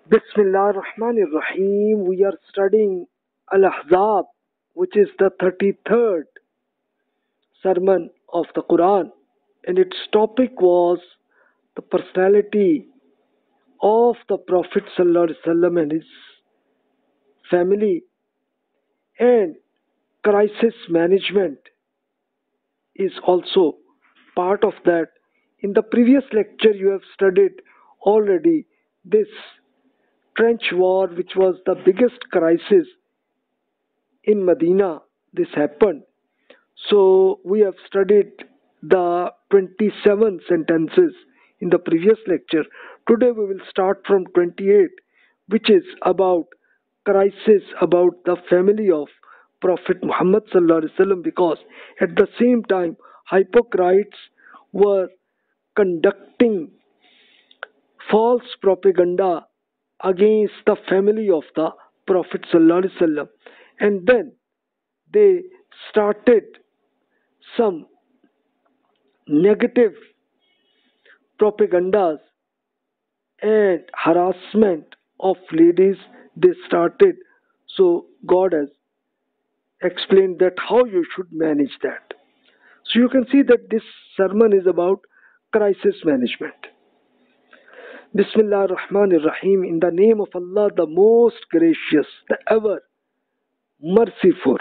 Bismillah ar-Rahman ar-Rahim. We are studying Al-Ahzaab, which is the 33rd sermon of the Quran, and its topic was the personality of the Prophet ﷺ and his family, and crisis management is also part of that. In the previous lecture, you have studied already this trench war, which was the biggest crisis in Medina. This happened. So we have studied the 27 sentences in the previous lecture. Today we will start from 28, which is about crisis about the family of Prophet Muhammad sallallahu alaihi wasallam, because at the same time hypocrites were conducting false propaganda against the family of the Prophet sallallahu alaihi wasallam, and then they started some negative propagandas and harassment of ladies they started. So God has explained that how you should manage that. So you can see that this sermon is about crisis management. Bismillah ar-Rahman ar-Rahim. In the name of Allah, the most gracious, the ever merciful.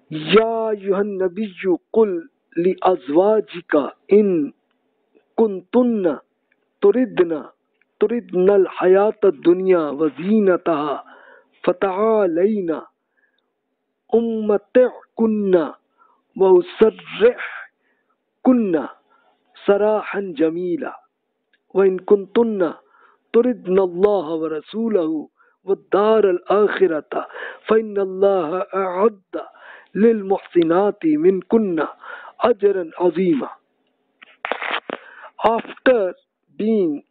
Ya ayyuhan nabiyyu qul li azwajika in kuntunna turidna al-hayata ad-dunya wa zinataha fata'alayna ummati'kunna wa usarrihkunna sarahan jamila wa in kuntunna turidna Allah wa rasulahu والدار الآخرة فإن الله أعد للمحسنات منكن أجرا عظيما. After being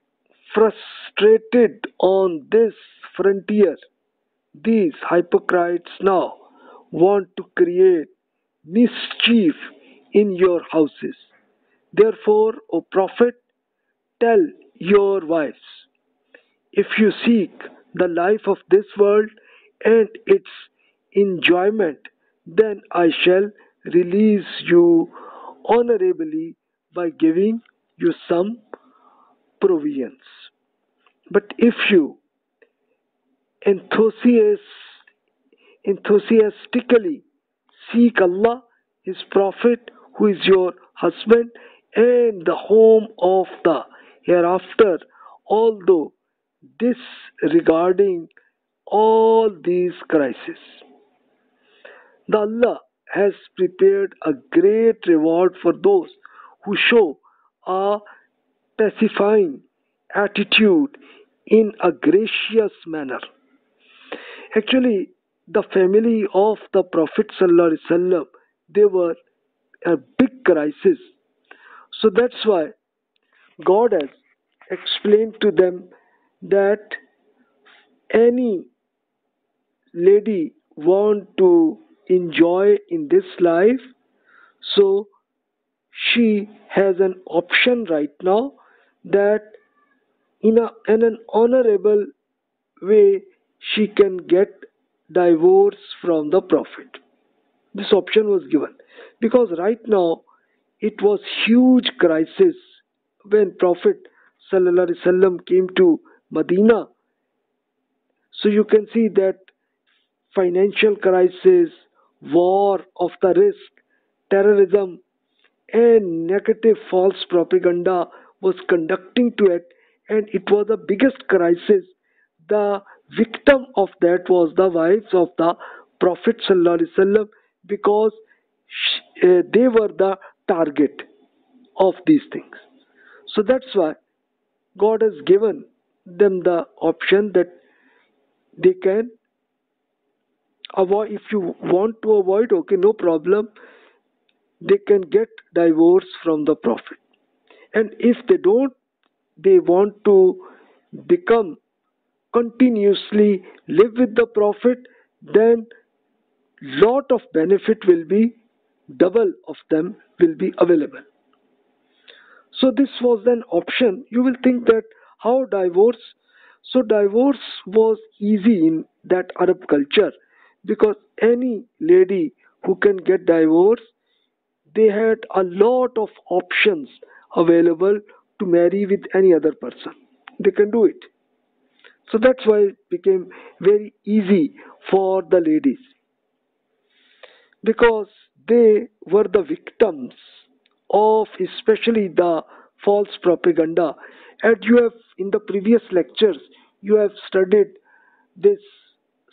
frustrated on this frontier, these hypocrites now want to create mischief in your houses. Therefore, O Prophet, tell your wives, if you seek the life of this world and its enjoyment, then I shall release you honorably by giving you some provisions. But if you enthusiastically seek Allah, His Prophet, who is your husband, and the home of the hereafter, although disregarding all these crises, the Allah has prepared a great reward for those who show a pacifying attitude in a gracious manner. Actually, the family of the Prophet ﷺ, they were a big crisis. So that's why God has explained to them that any lady want to enjoy in this life, so she has an option right now that in an honorable way she can get divorce from the Prophet. This option was given because right now it was huge crisis when Prophet sallallahu alaihi wasallam came to Medina. So you can see that financial crisis, war of the risk, terrorism, and negative false propaganda was conducting to it, and it was the biggest crisis. The victim of that was the wives of the Prophet ﷺ, because they were the target of these things. So that's why God has given them the option that they can avoid. If you want to avoid, okay, no problem, they can get divorce from the Prophet. And if they don't, they want to become continuously live with the Prophet, then lot of benefit will be, double of them will be available. So this was an option. You will think that how divorce? So divorce was easy in that Arab culture because any lady who can get divorced, they had a lot of options available to marry with any other person. They can do it. So that's why it became very easy for the ladies because they were the victims of especially the false propaganda. And you have in the previous lectures you have studied this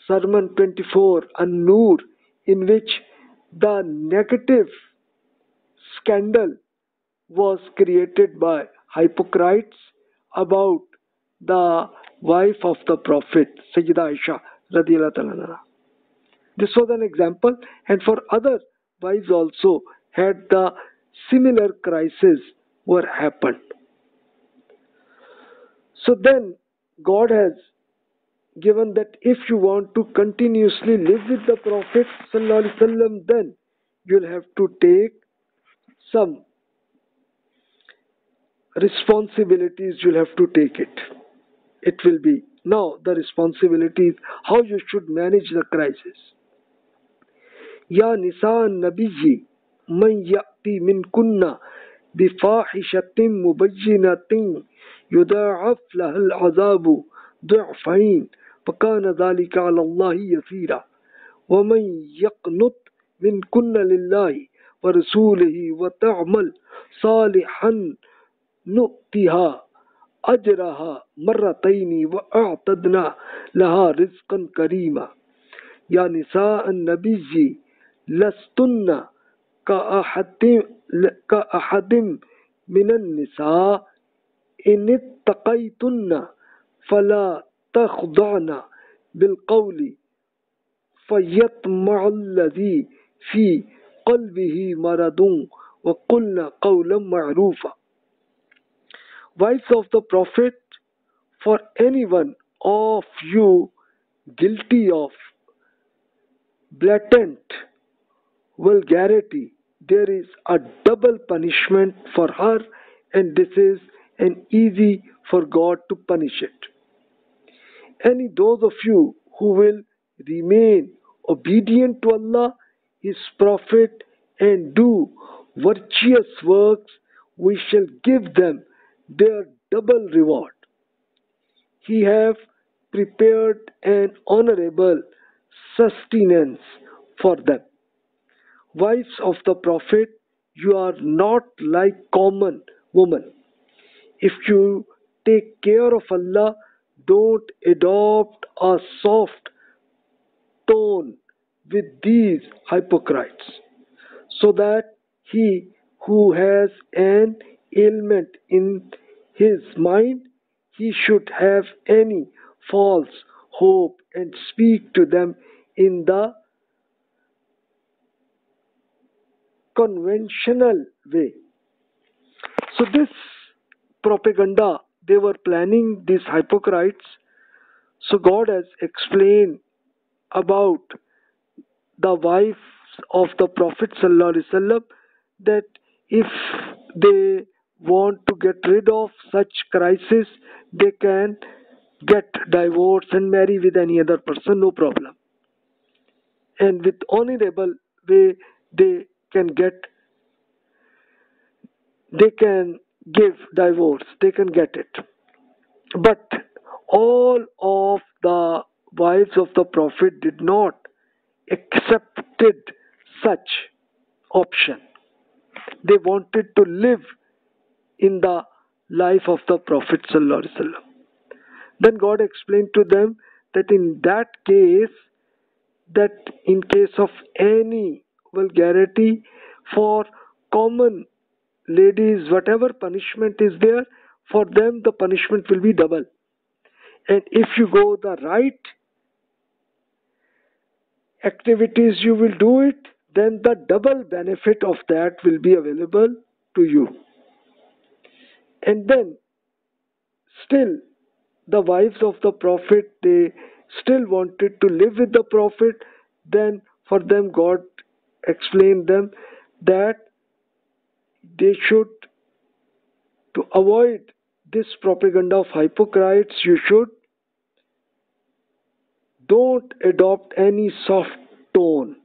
sermon 24 An-Nur, in which the negative scandal was created by hypocrites about the wife of the Prophet, Sayyida Aisha radiallahu ta'ala anha. This was an example, and for other wives also had the similar crisis were happened. So then God has given that if you want to continuously live with the Prophet sallallahu alaihi wasallam, then you'll have to take some responsibilities. You'll have to take it. It will be now the responsibility is how you should manage the crisis. Ya nisa nabiyyi man ya'ti min kunna bifahishatin mubayyinatin yuda'af lahal azabu du'fain وكان ذلك على الله يسيرا ومن يقنط منكن لله ورسوله وتعمل صالحا نؤتها أجرها مرتين وأعتدنا لها رزقا كريما يا نساء النبي لستن كأحد من النساء إن اتقيتن فلا تخضعن بالقول فيطمع الذي في قلبه مرض وقلن قولا معروفا. Wives of the Prophet, for anyone of you guilty of blatant vulgarity, there is a double punishment for her, and this is an easy for God to punish it. Any those of you who will remain obedient to Allah, His Prophet, and do virtuous works, we shall give them their double reward. He have prepared an honorable sustenance for them. Wives of the Prophet, you are not like common women. If you take care of Allah, don't adopt a soft tone with these hypocrites, so that he who has an ailment in his mind, he should have any false hope and speak to them in the conventional way. So this propaganda they were planning, these hypocrites. So God has explained about the wives of the Prophet sallallahu alaihi wasallam that if they want to get rid of such crisis, they can get divorced and marry with any other person, no problem. And with honorable way they can give divorce, they can get it. But all of the wives of the Prophet did not accepted such option. They wanted to live in the life of the Prophet sallallahu alaihi wasallam. Then God explained to them that in that case, that in case of any vulgarity, for common ladies, whatever punishment is there, for them the punishment will be double. And if you go the right activities, you will do it, then the double benefit of that will be available to you. And then still the wives of the Prophet, they still wanted to live with the Prophet. Then for them God explained them that they should To avoid this propaganda of hypocrites, you should don't adopt any soft tone,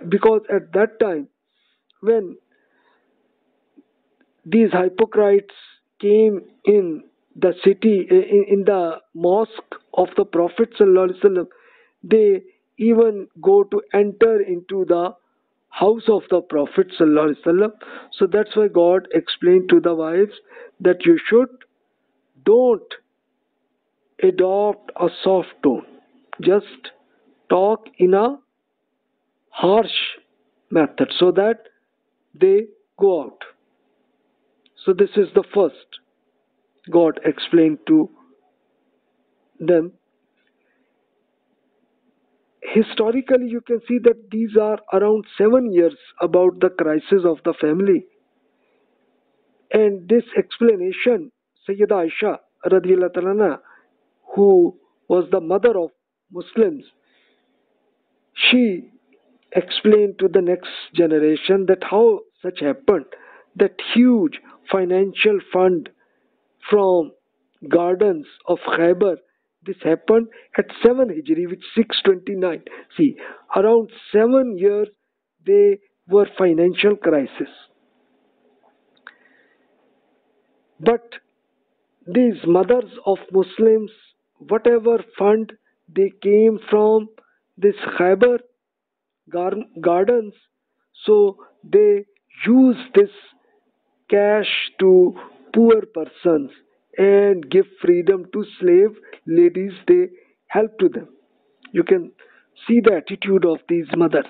because at that time when these hypocrites came in the city, in the mosque of the Prophet ﷺ, they even go to enter into the house of the Prophet ﷺ. So that's why God explained to the wives that you should don't adopt a soft tone, just talk in a harsh method so that they go out. So this is the first God explained to them. Historically, you can see that these are around 7 years about the crisis of the family. And this explanation, Sayyida Aisha radiyallahu ta'ala, who was the mother of Muslims, she explained to the next generation that how such happened, that huge financial fund from gardens of Khaybar, this happened at 7 Hijri, which 629. See, around 7 years they were financial crisis. But these mothers of Muslims, whatever fund they came from this Khaybar gardens, so they use this cash to poor persons and give freedom to slave ladies. They help to them. You can see the attitude of these mothers.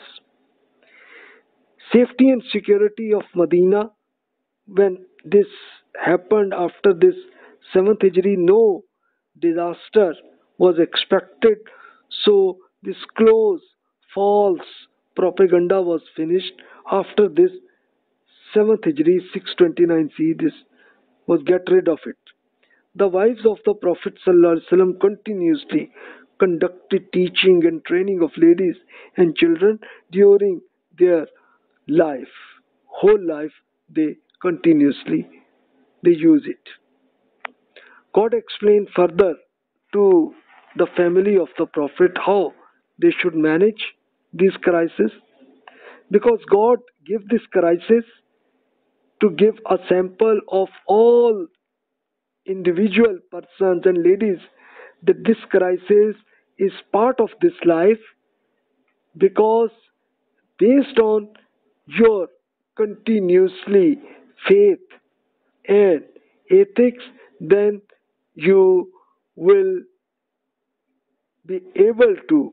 Safety and security of Medina, when this happened after this 7th Hijri, no disaster was expected. So this close, false propaganda was finished after this 7th Hijri 629 C. This was get rid of it. The wives of the Prophet ﷺ continuously conducted teaching and training of ladies and children during their life. Whole life they use it. God explained further to the family of the Prophet how they should manage this crisis, because God gave this crisis to give a sample of all individual persons and ladies that this crisis is part of this life, because based on your continuously faith and ethics, then you will be able to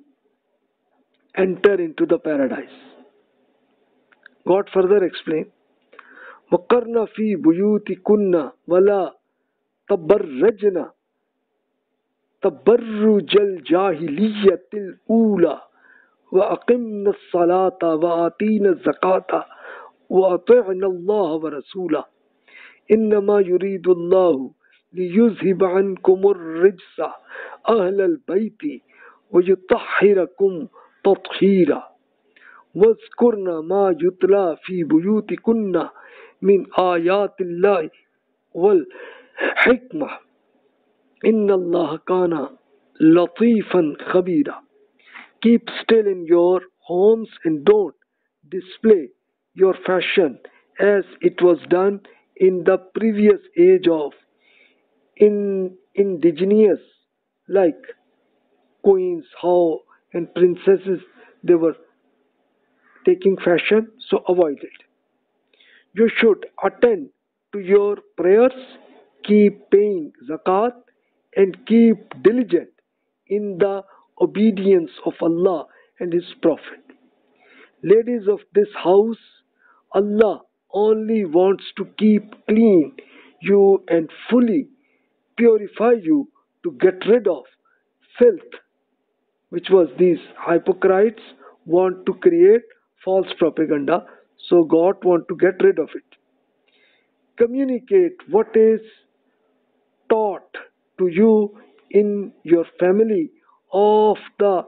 enter into the paradise. God further explained, وَقَرْنَ فِي بُيُوتِكُنَّ وَلَا تَبَرَّجْنَ تَبَرُّجَ الْجَاهِلِيَّةِ الْأُولَى وَأَقِمْنَ الصَّلَاةَ وَآتِينَ الزَّكَاةَ وَأَطِعْنَ اللَّهَ وَرَسُولَهُ إِنَّمَا يُرِيدُ اللَّهُ لِيُذْهِبَ عَنْكُمُ الرِّجْسَ أَهْلَ الْبَيْتِ وَيُطَهِّرَكُمْ تَطْهِيرًا وَاذْكُرْنَ مَا يُتْلَى فِي بُيُوتِكُنَّ مِنْ آيَاتِ اللَّهِ وَالْحِكْمَةِ إِنَّ اللَّهَ كَانَ لَطِيفًا خَبِيرًا. Keep still in your homes and don't display your fashion as it was done in the previous age of indigenous, like queens, how and princesses, they were taking fashion, so avoid it. You should attend to your prayers, keep paying zakat, and keep diligent in the obedience of Allah and His Prophet. Ladies of this house, Allah only wants to keep clean you and fully purify you to get rid of filth, which was these hypocrites want to create false propaganda. So God want to get rid of it. Communicate what is taught to you in your family of the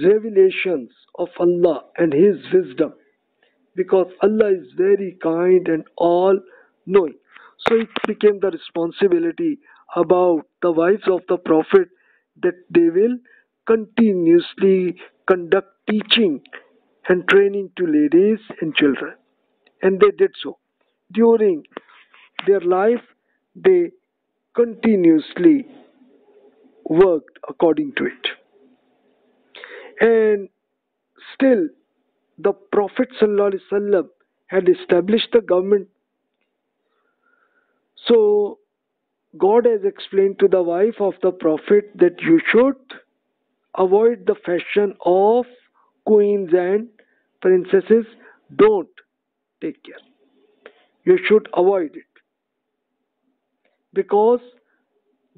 revelations of Allah and His wisdom, because Allah is very kind and all knowing. So it became the responsibility about the wives of the Prophet that they will continuously conduct teaching and training to ladies and children. And they did so. During their life, they continuously worked according to it. And still, the Prophet ﷺ had established the government. So, God has explained to the wife of the Prophet that you should avoid the fashion of queens and princesses. Don't take care. You should avoid it. Because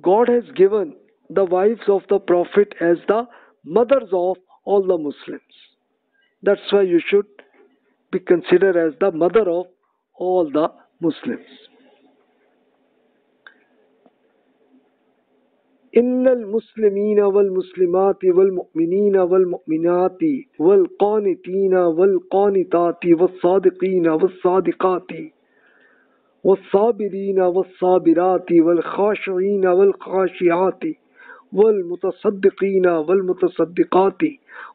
God has given the wives of the Prophet as the mothers of all the Muslims. That's why you should be considered as the mother of all the Muslims. إن المسلمين والمسلمات والمؤمنين والمؤمنات والقانتين والقانتات والصادقين والصادقات والصابرين والصابرات والخاشعين والخاشعات والمتصدقين والمتصدقات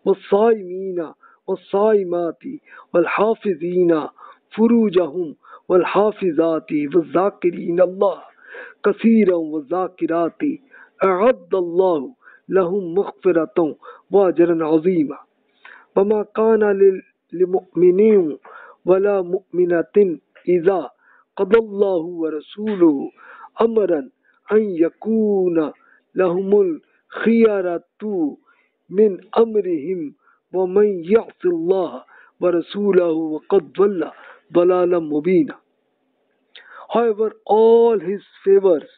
والصائمين والصائمات والحافظين فروجهم والحافظات والذاكرين الله كثيرا والذاكرات أعد الله لهم مغفرة وأجرا عظيما وما كان لمؤمن ولا مؤمنة إذا قضى الله ورسوله أمرا أن يكون لهم الخيارة من أمرهم ومن يعص الله ورسوله وقد ضل ضلالا مبينا. However, all his favors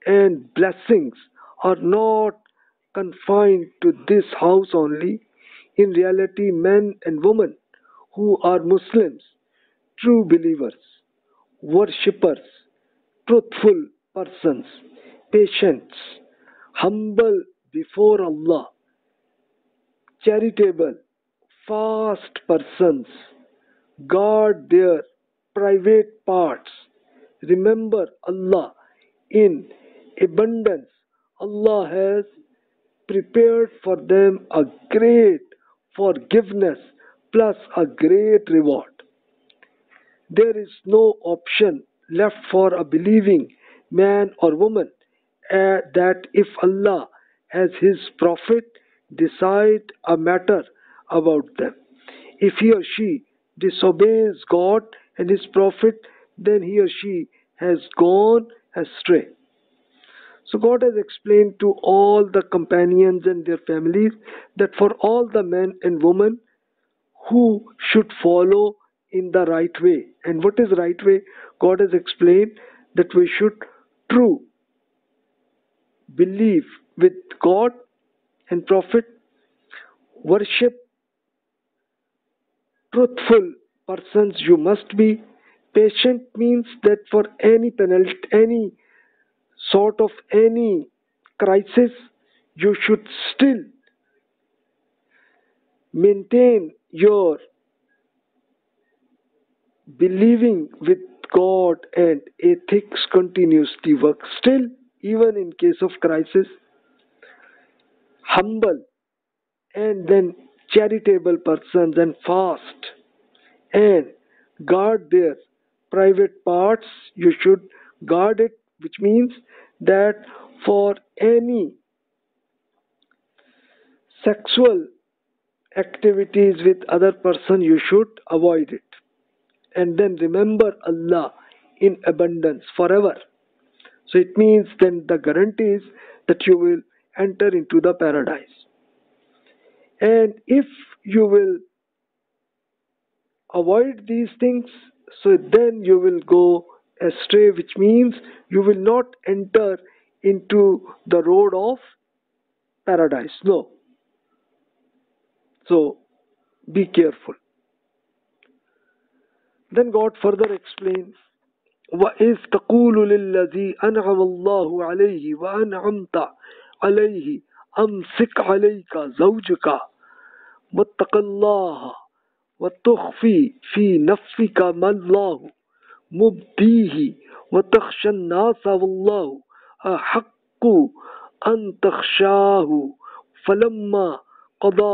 and blessings are not confined to this house only. In reality, men and women who are Muslims, true believers, worshippers, truthful persons, patient, humble before Allah, charitable, fast persons, guard their private parts, remember Allah in abundance. Allah has prepared for them a great forgiveness plus a great reward. There is no option left for a believing man or woman that if Allah has His Prophet decide a matter about them. If he or she disobeys God and His Prophet, then he or she has gone astray. So God has explained to all the companions and their families that for all the men and women who should follow in the right way. And what is right way? God has explained that we should true believe with God and Prophet, worship truthful persons you must be. Patient means that for any penalty, any sort of any crisis, you should still maintain your believing with God and ethics continuously work. Still, even in case of crisis, humble and then charitable persons and fast and guard their private parts. You should guard it, which means that for any sexual activities with other person you should avoid it. And then remember Allah in abundance forever. So it means then the guarantee is that you will enter into the paradise. And if you will avoid these things, so then you will go astray, which means you will not enter into the road of paradise. No. So be careful. Then God further explains, وَإِذْ تَقُولُ لِلَّذِي أَنْعَمَ اللَّهُ عَلَيْهِ وَأَنْعَمْتَ عَلَيْهِ أَمْسِكْ عَلَيْكَ زَوْجَكَ وَاتَّقِ اللَّهَ وَتُخْفِي فِي نَفْسِكَ مَا اللَّهُ مُبْدِيهِ وَتَخْشَى النَّاسَ وَاللَّهُ أَحَقُّ أَن تَخْشَاهُ فَلَمَّا قَضَى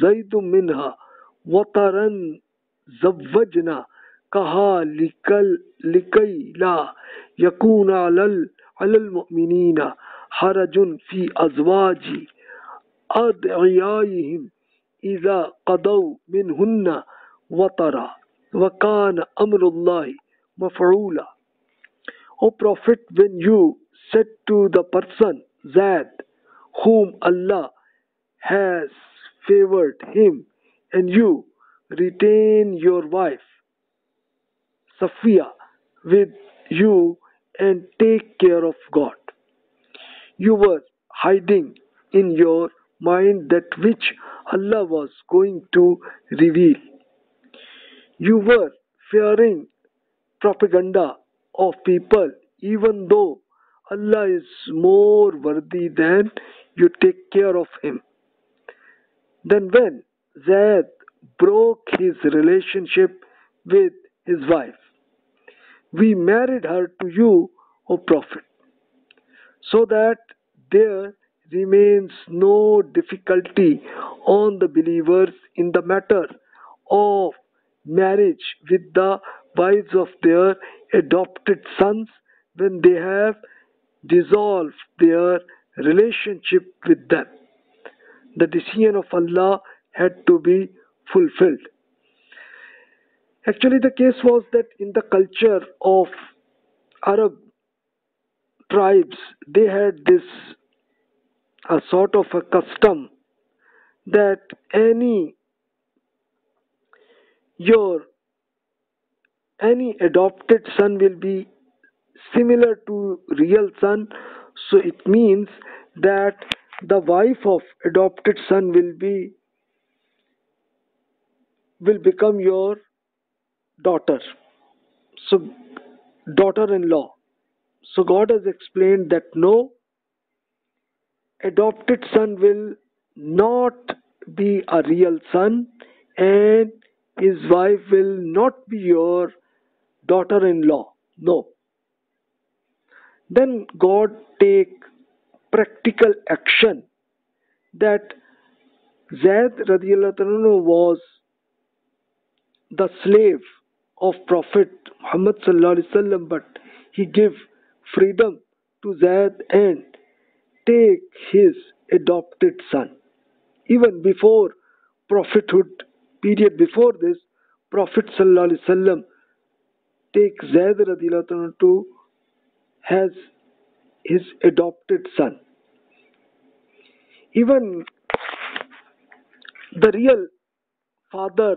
زَيْدٌ مِنْهَا وَطَرًا زَوَّجْنَاكَهَا لِكَيْ لَا يَكُونَ عَلَى الْمُؤْمِنِينَ حَرَجٌ فِي أَزْوَاجِ أَدْعِيَائِهِمْ إِذَا قَضَوْا مِنْهُنَّ وَطَرًا وَكَانَ أَمْرُ اللَّهِ مَفْعُولًا. O Prophet, when you said to the person Zaid, whom Allah has favored him, and you retain your wife Safiya with you and take care of God, you were hiding in your mind that which Allah was going to reveal. You were fearing propaganda of people, even though Allah is more worthy than you take care of him. Then when Zaid broke his relationship with his wife, we married her to you, O Prophet, so that there remains no difficulty on the believers in the matter of marriage with the wives of their adopted sons when they have dissolved their relationship with them. The decision of Allah had to be fulfilled. Actually, the case was that in the culture of Arab tribes, they had this a sort of a custom that any adopted son will be similar to real son. So it means that the wife of adopted son will become your daughter, so daughter-in-law. So God has explained that no, adopted son will not be a real son, and his wife will not be your daughter-in-law. No. Then God take practical action that Zaid radiallahu anhu was the slave of Prophet Muhammad sallallahu alaihi wasallam, but he gave freedom to Zaid and take his adopted son. Even before prophethood period, before this, Prophet sallallahu alaihi wasallam take Zaid radiallahu anhu to has his adopted son. Even the real father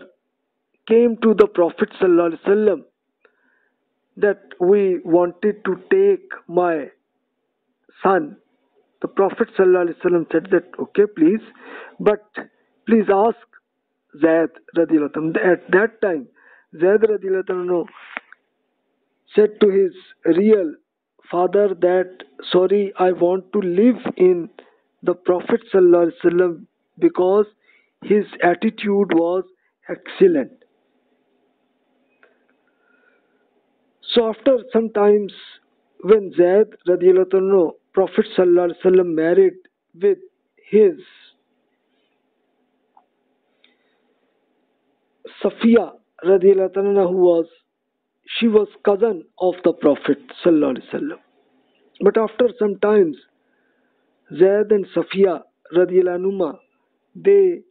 came to the Prophet sallallahu alaihi wasallam that we wanted to take my son. The Prophet sallallahu alaihi wasallam said that okay, please, but please ask Zaid radiallahu anhu. At that time, Zaid radiallahu anhu said to his real father that sorry, I want to live in the Prophet sallallahu alaihi wasallam because his attitude was excellent. So after some times, when Zaid radiallahu anhu, Prophet sallallahu alaihi wasallam married with his Safiya radiallahu anha, she was cousin of the Prophet sallallahu alaihi wasallam. But after some times, Zaid and Safiya radiallahu anhuma, they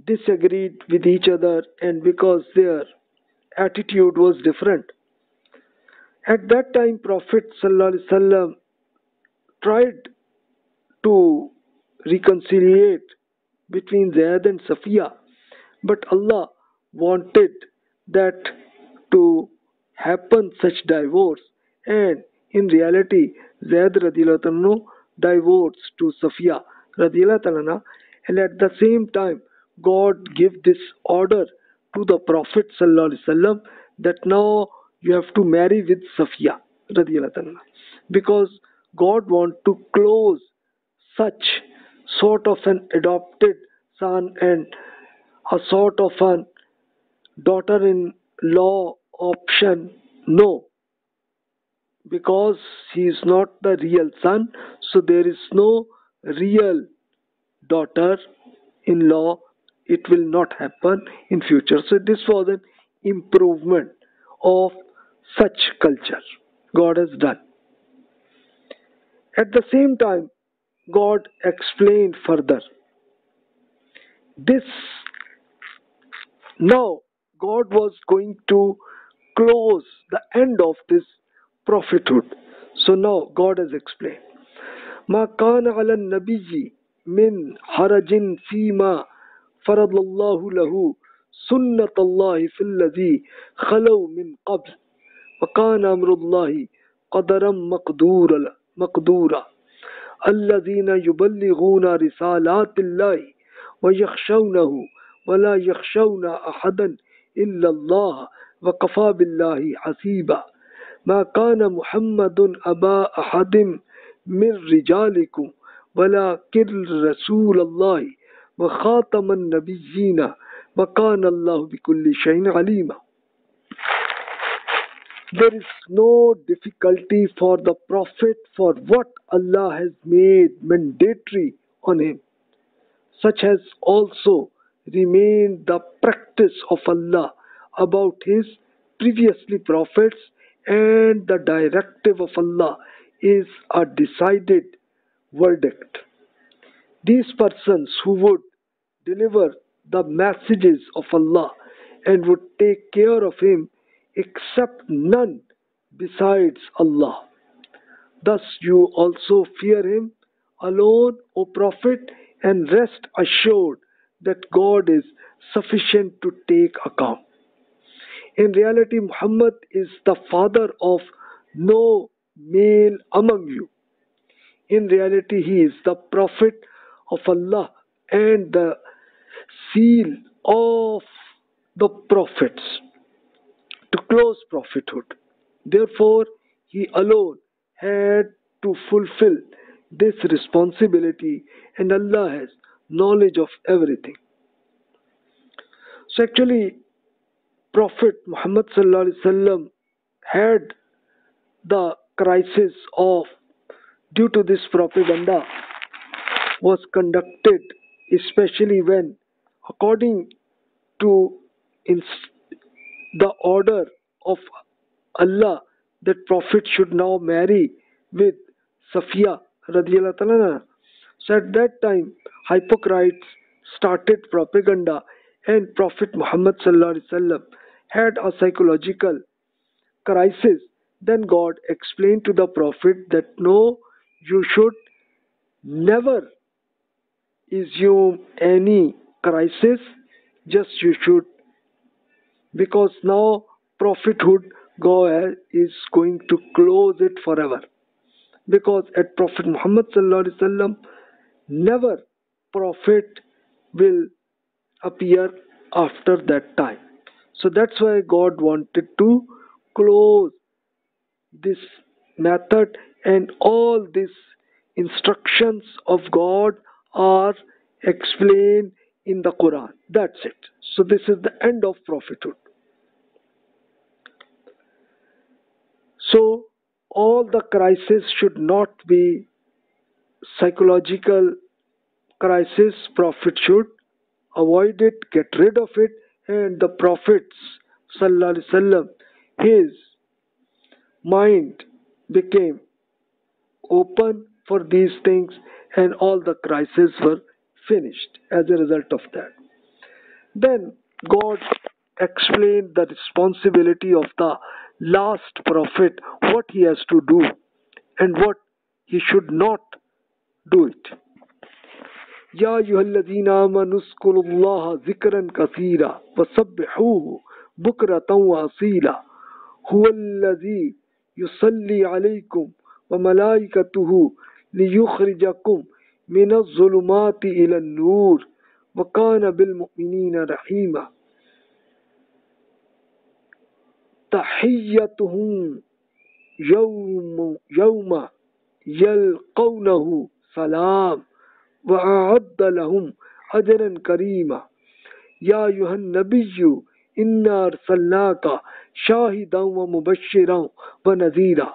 disagreed with each other, and because their attitude was different. At that time, Prophet sallallahu alaihi wasallam tried to reconciliate between Zaid and Safiya, but Allah wanted that to happen such divorce, and in reality Zaid radiallahu anhu divorced to Safiya radiallahu anha, and at the same time God gave this order to the Prophet sallallahu alaihi wasallam that now you have to marry with Safiya radiallahu anha, because God want to close such sort of an adopted son and a sort of an daughter-in-law option. No, because he is not the real son, so there is no real daughter-in-law. It will not happen in future. So this was an improvement of such culture God has done. At the same time, God explained further. This now God was going to close the end of this prophethood. So now God has explained. ما كان على النبي من حرج فيما فرض الله له سنة الله في الذي خلوا من قبل وكان أمر الله قدرا مقدورا الذين يبلغون رسالات الله ويخشونه ولا يخشون أحدا إلا الله وكفى بالله حسيبا ما كان محمد أبا أحد من رجالكم ولكن رسول الله وخاتم النبيين وكان الله بكل شيء عليما. There is no difficulty for the Prophet for what Allah has made mandatory on him, such has also remained the practice of Allah about his previously prophets, and the directive of Allah is a decided verdict. These persons who would deliver the messages of Allah and would take care of him except none besides Allah. Thus you also fear him alone, O Prophet, and rest assured that God is sufficient to take account. In reality, Muhammad is the father of no male among you. In reality, he is the Prophet of Allah and the seal of the prophets to close prophethood. Therefore, he alone had to fulfill this responsibility, and Allah has knowledge of everything. So actually, Prophet Muhammad sallallahu alaihi wasallam had the crisis of, due to this propaganda was conducted, especially when, according to the order of Allah, that Prophet should now marry with Safiya radiyallahu ta'ala. So at that time, hypocrites started propaganda, and Prophet Muhammad sallallahu alaihi wasallam had a psychological crisis. Then God explained to the Prophet that no, you should never assume any crisis, just you should, because now prophethood God is going to close it forever. Because at Prophet Muhammad sallallahu alaihi wasallam, never prophet will appear after that time. So that's why God wanted to close this method, and all these instructions of God are explained in the Quran. That's it. So this is the end of prophethood. So all the crises should not be psychological crisis. Prophet should avoid it, get rid of it, and the Prophet's sallallahu alaihi wasallam, his mind became open for these things, and all the crises were finished as a result of that. Then God explained the responsibility of the last prophet, what he has to do and what he should not do it. Ya ayyuhalladhina amanu zkurullaha zikran kathira wasabbihuhu bukratan wa asila huwalladhi yusalli alaykum wa malaikatuhu liyukhrijakum minaz zulumati ila an-nur wa kana bil mu'minina rahima. Tahiyyatuhum yawma yalqawnahu salam wa a'adda lahum ajran karima. Ya ayyuhan nabiyyu inna arsalnaka shahidan wa mubashiran wa nadhira.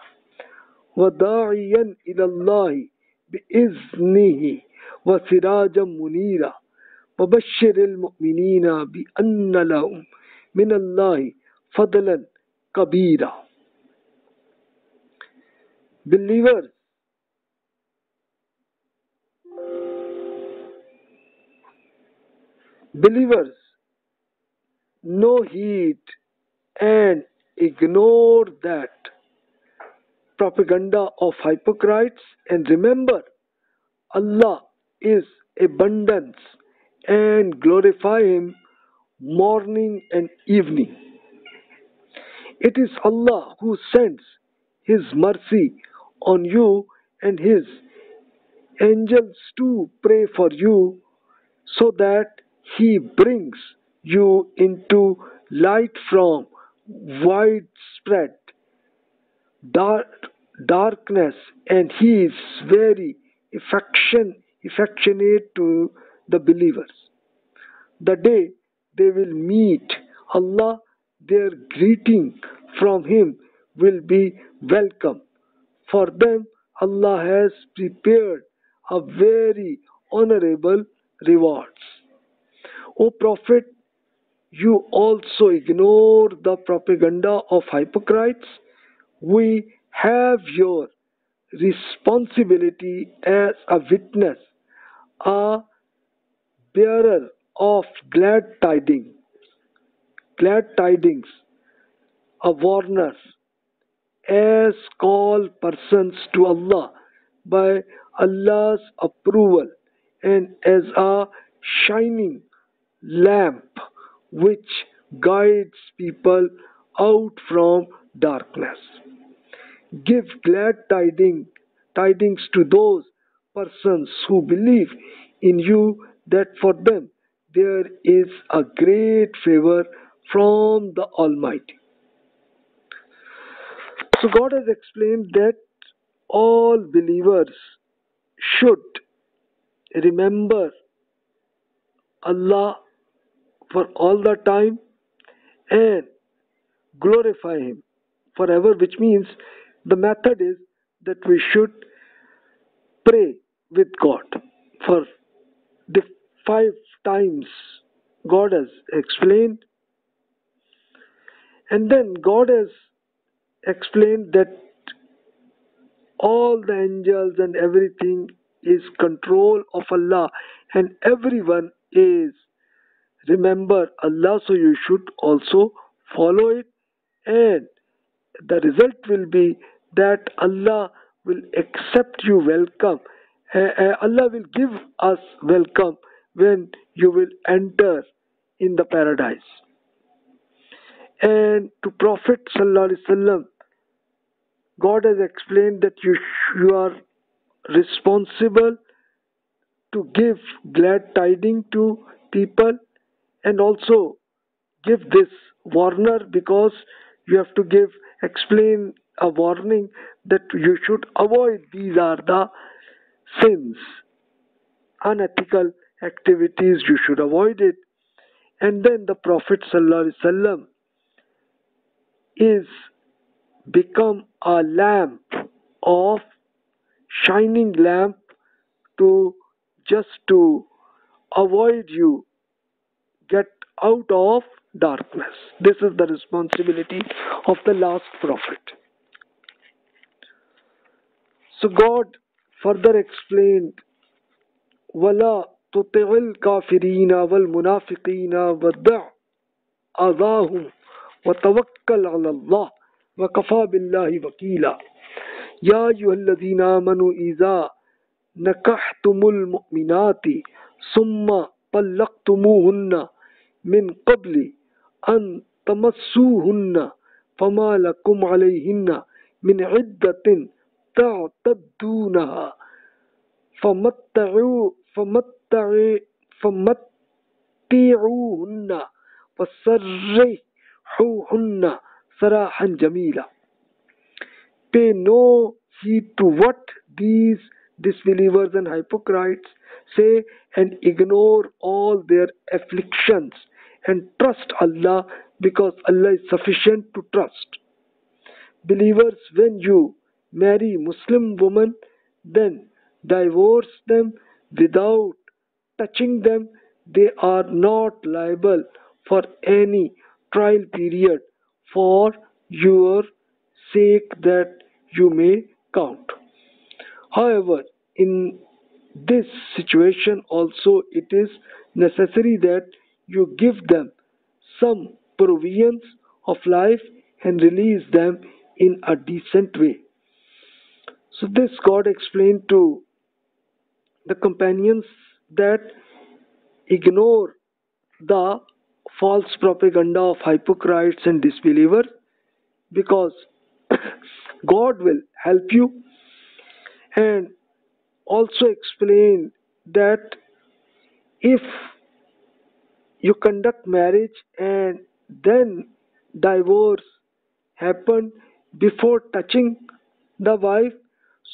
وَدَاعِيًا إِلَى اللَّهِ بِإِذْنِهِ وَسِرَاجًا مُنِيرًا وَبَشِّرِ الْمُؤْمِنِينَ بِأَنَّ لَهُم مِّنَ اللَّهِ فَضْلًا كَبِيرًا. Believers, no heed and ignore that propaganda of hypocrites, and remember Allah is abundance and glorify Him morning and evening. It is Allah who sends His mercy on you and His angels to pray for you so that He brings you into light from widespread dark, darkness, and He is very affectionate to the believers. The day they will meet Allah, their greeting from Him will be welcome. For them, Allah has prepared a very honorable rewards. O Prophet, you also ignore the propaganda of hypocrites. We have your responsibility as a witness, a bearer of glad tidings, a warner, as call persons to Allah by Allah's approval, and as a shining lamp which guides people out from darkness. Give tidings to those persons who believe in you that for them there is a great favor from the Almighty. So God has explained that all believers should remember Allah for all the time and glorify Him forever, which means the method is that we should pray with God for the 5 times God has explained, and then God has explained that all the angels and everything is control of Allah, and everyone is remember Allah, so you should also follow it, and the result will be that Allah will accept you welcome. Allah will give us welcome when you will enter in the paradise. And to Prophet sallallahu alaihi wasallam, God has explained that you are responsible to give glad tidings to people, and also give this warner, because you have to explain a warning that you should avoid these are the sins, unethical activities, you should avoid it. And then the Prophet ﷺ is become a lamp of shining lamp to avoid you get out of darkness. This is the responsibility of the last prophet. So God further explained, وَلَا تُطِعِ الْكَافِرِينَ وَالْمُنَافِقِينَ وَدَعْ أَذَاهُمْ وَتَوَكَّلْ عَلَى اللَّهِ وَكَفَى بِاللَّهِ وَكِيلًا. يَا أَيُّهَا الَّذِينَ آمَنُوا إِذَا نَكَحْتُمُ الْمُؤْمِنَاتِ ثُمَّ طَلَّقْتُمُوهُنَّ من قبل أن تمسوهن فما لكم عليهن من عدة تعتدونها فمتعوهن وسرحوهن سراحا جميلا. Pay no heed to what these disbelievers and hypocrites say, and ignore all their afflictions, and trust Allah, because Allah is sufficient to trust. Believers, when you marry Muslim women, then divorce them without touching them, they are not liable for any trial period for your sake that you may count. However, in this situation also it is necessary that you give them some provisions of life and release them in a decent way. So this God explained to the companions that ignore the false propaganda of hypocrites and disbelievers, because God will help you, and also explain that if you conduct marriage and then divorce happen before touching the wife,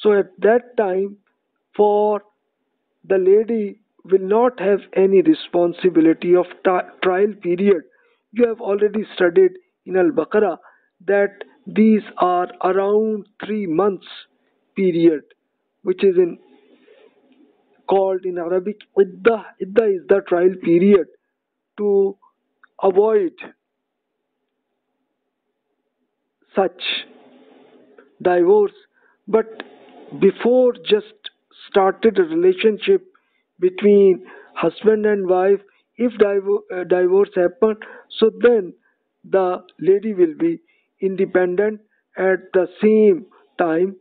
so at that time for the lady will not have any responsibility of trial period. You have already studied in Al-Baqarah that these are around 3 months period, which is in called in Arabic iddah. Iddah is the trial period to avoid such divorce. But before just started a relationship between husband and wife, if divorce happen, so then the lady will be independent. At the same time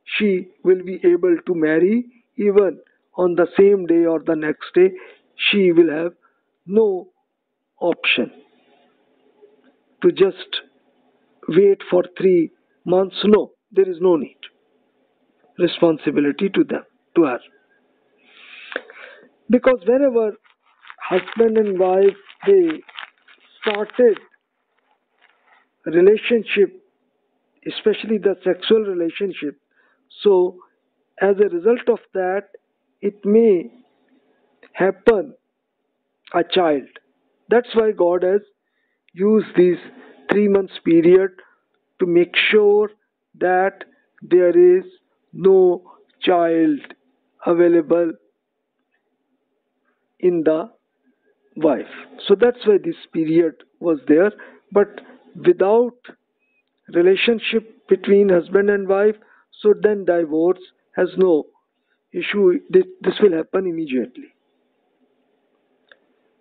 she will be able to marry even on the same day or the next day. She will have no option to just wait for 3 months. No, there is no need responsibility to them, to her, because whenever husband and wife they started relationship, especially the sexual relationship, so as a result of that it may happen a child. That's why God has used these 3 months period to make sure that there is no child available in the wife. So that's why this period was there. But without relationship between husband and wife, so then divorce has no issue. This will happen immediately.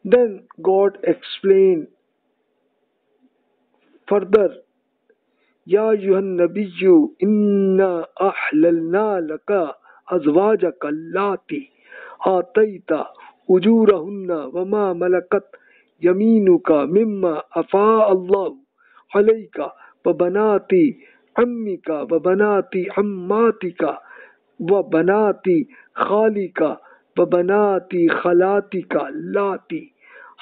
Then God explained further, Ya ayyuhan nabiyyu inna ahlalna laka azwajaka allati ataita ujurahunna wama malakat yaminuka mimma afa Allah alayka wa banati ammika wa banati ammatika wa banati khalika wa banati khalatika allati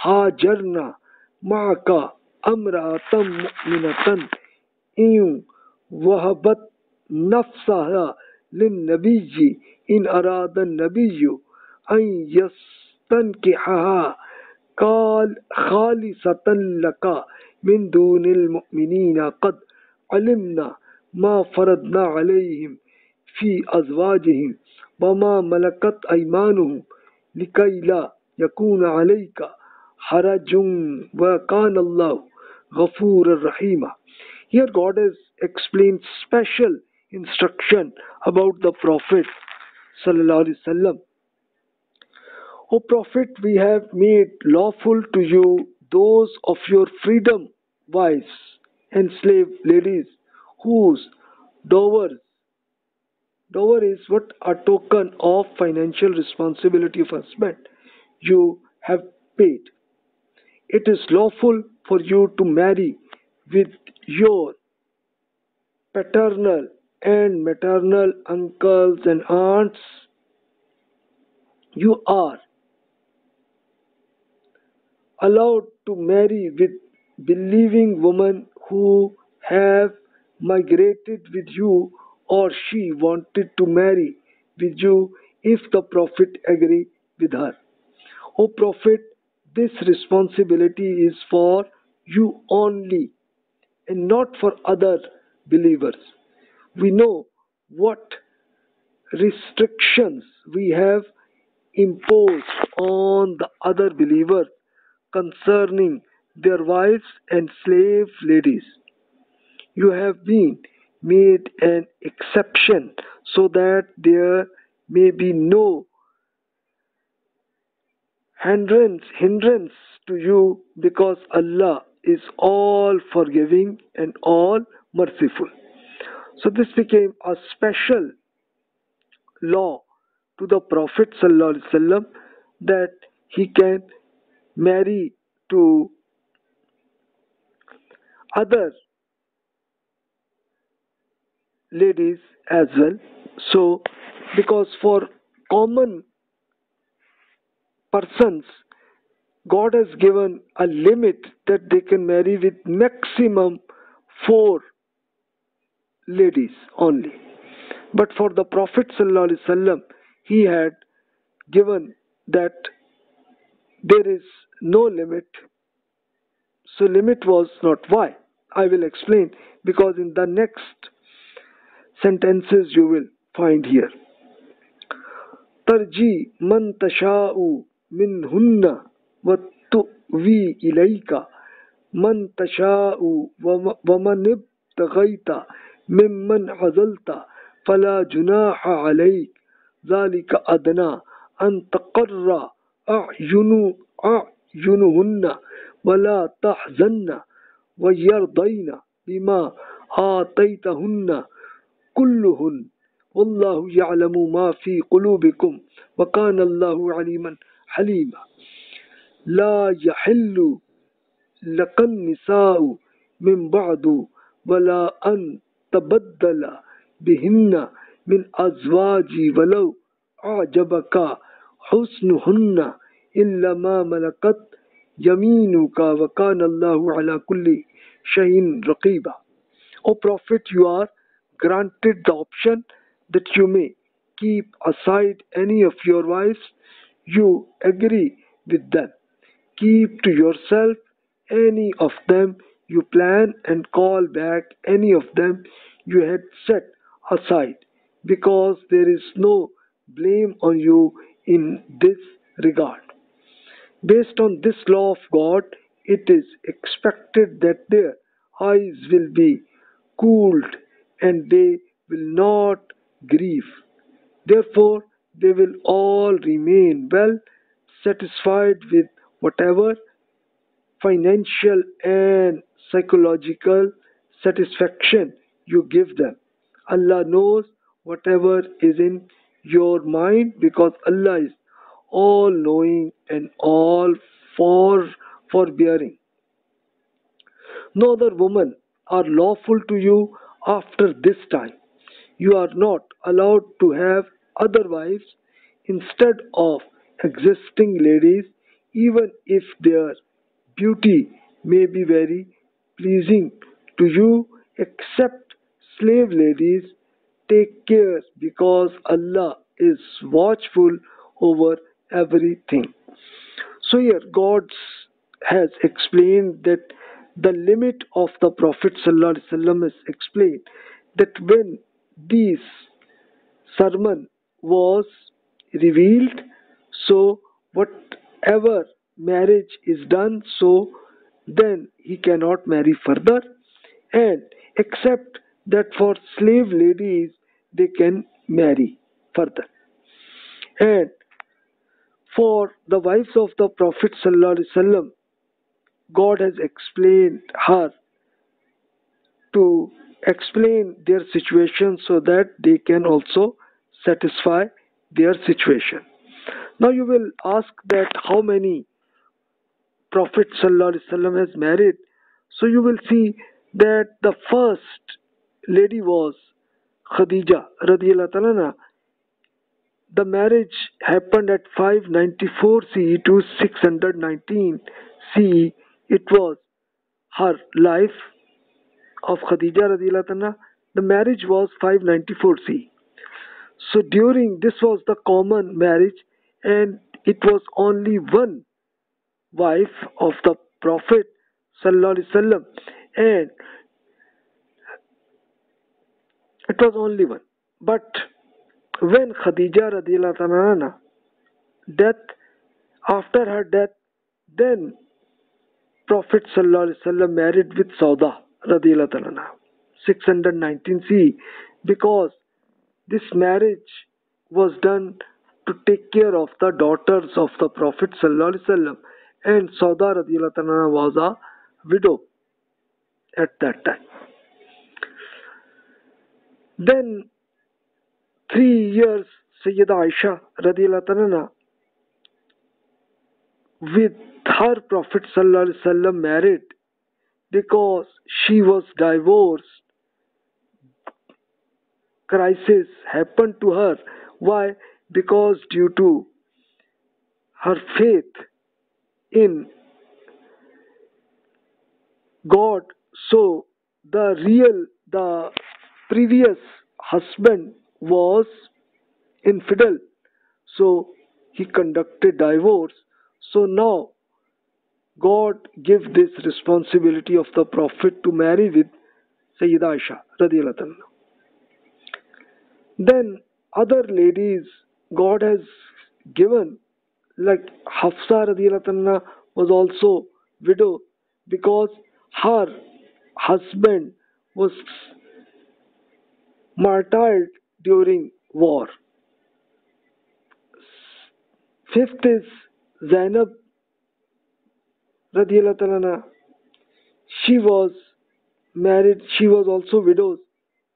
hajarna ma'aka amra'atan mu'minatan إن وهبت نفسها للنبي إن أراد النبي أن يستنكحها قال خالصة لك من دون المؤمنين قد علمنا ما فرضنا عليهم في أزواجهم وما ملكت أيمانهم لكي لا يكون عليك حرج وكان الله غفورا رحيما. Here God has explained special instruction about the Prophet sallallahu alaihi wasallam. O Prophet, we have made lawful to you those of your freedom wives and slave ladies whose dower is what? A token of financial responsibility of husband you have paid. It is lawful for you to marry with your paternal and maternal uncles and aunts. You are allowed to marry with believing women who have migrated with you, or she wanted to marry with you if the Prophet agreed with her. O Prophet, this responsibility is for you only and not for other believers. We know what restrictions we have imposed on the other believers concerning their wives and slave ladies. You have been made an exception so that there may be no hindrance to you, because Allah is all forgiving and all merciful. So this became a special law to the Prophet ﷺ, that he can marry to other ladies as well. So because for common persons, God has given a limit that they can marry with maximum 4 ladies only. But for the Prophet ﷺ, he had given that there is no limit. So limit was not. Why? I will explain, because in the next sentences you will find here. ترجي من تشاء منهن وتؤوي إليك من تشاء ومن ابتغيت ممن عزلت فلا جناح عليك ذلك أدنى أن تقر أعينهن ولا تحزن ويرضين بما آتيتهن كلهن والله يعلم ما في قلوبكم وكان الله عليما حليما. لا يحل لك النساء من بعد ولا أن تبدل بهن من أزواج ولو أعجبك حسنهن إلا ما ملكت يمينك وكان الله على كل شيء رقيبا. O Prophet, you are granted the option that you may keep aside any of your wives you agree with them, keep to yourself any of them you plan, and call back any of them you had set aside, because there is no blame on you in this regard. Based on this law of God, it is expected that their eyes will be cooled and they will not grieve. Therefore, they will all remain well satisfied with whatever financial and psychological satisfaction you give them. Allah knows whatever is in your mind, because Allah is all knowing and all forbearing. No other women are lawful to you after this time. You are not allowed to have other wives instead of existing ladies, even if their beauty may be very pleasing to you, except slave ladies. Take care, because Allah is watchful over everything. So here God has explained that the limit of the Prophet ﷺ is explained, that when this sermon was revealed, so whatever marriage is done, so then he cannot marry further, and except that for slave ladies they can marry further. And for the wives of the Prophet ﷺ, God has explained her to explain their situation so that they can also satisfy their situation. Now you will ask that how many Prophet ﷺ has married. So you will see that the first lady was Khadija radiyallahu ta'ala. The marriage happened at 594 CE to 619 CE. It was her life of Khadija radiyallahu ta'ala. The marriage was 594 CE. So during this was the common marriage, and it was only one wife of the Prophet sallallahu alaihi wasallam, and it was only one. But when Khadija radiallahu anha death, after her death, then Prophet sallallahu alaihi wasallam married with Sauda radiallahu anha, 619 CE, because this marriage was done to take care of the daughters of the Prophet sallallahu alaihi wasallam, and Sauda radiallahu anha was a widow at that time. Then 3 years Sayyida Aisha radiallahu anha with her Prophet sallallahu alaihi wasallam married, because she was divorced. Crisis happened to her. Why? Because due to her faith in God. So the previous husband was infidel, so he conducted divorce. So now God gave this responsibility of the Prophet to marry with Sayyida Aisha radiallahu anha. Then other ladies God has given, like Hafsa radiallahu anha was also widow, because her husband was martyred during war. Fifth is Zainab radiallahu anha. She was married, she was also widow,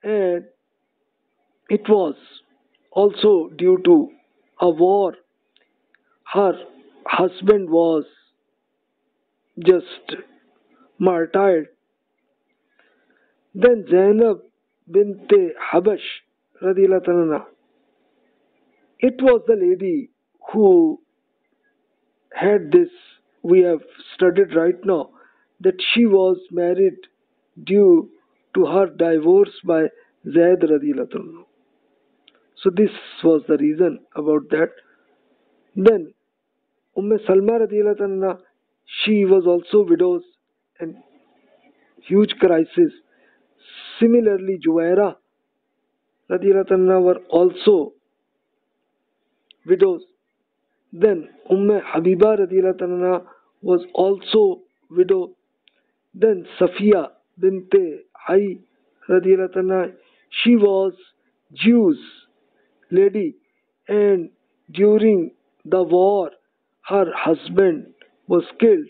and it was also due to a war. Her husband was just martyred. Then Zainab bint Habash radiallahu anha, it was the lady who had this, we have studied right now, that she was married due to her divorce by Zaid radiallahu anhu. So this was the reason about that. Then Salma radiallahu anha, she was also widows, and huge crisis. Similarly, Juwaira radiallahu anha were also widows. Then Habiba radiallahu anha was also widow. Then Safiya bint Hay radiallahu anha, she was Jews lady, and during the war her husband was killed.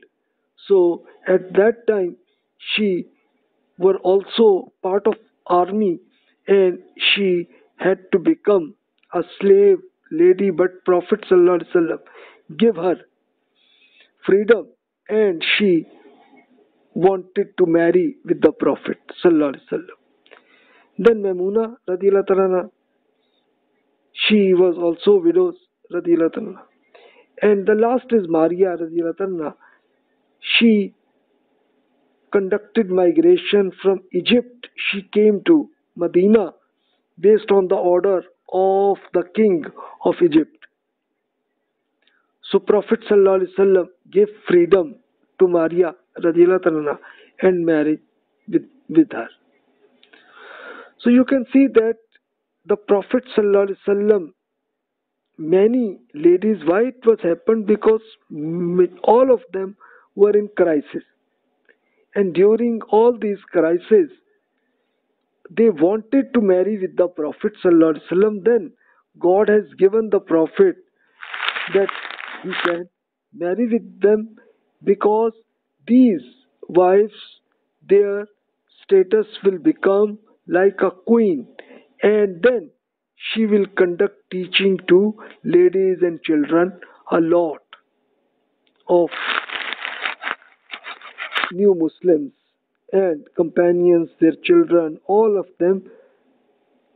So at that time she were also part of army, and she had to become a slave lady, but Prophet sallallahu alaihi wasallam gave her freedom, and she wanted to marry with the Prophet sallallahu alaihi wasallam. Then Maimuna radiallahu anha, she was also widows radiallahu anha. And the last is Maria radiallahu anha. She conducted migration from Egypt. She came to Medina based on the order of the king of Egypt. So Prophet sallallahu alaihi wasallam gave freedom to Maria radiallahu anha and married with her. So you can see that the Prophet sallallahu alaihi wasallam, many ladies, why it was happened? Because all of them were in crisis, and during all these crises they wanted to marry with the Prophet sallallahu alaihi wasallam. Then God has given the Prophet that he can marry with them, because these wives, their status will become like a queen, and then she will conduct teaching to ladies and children. A lot of new Muslims and companions, their children, all of them,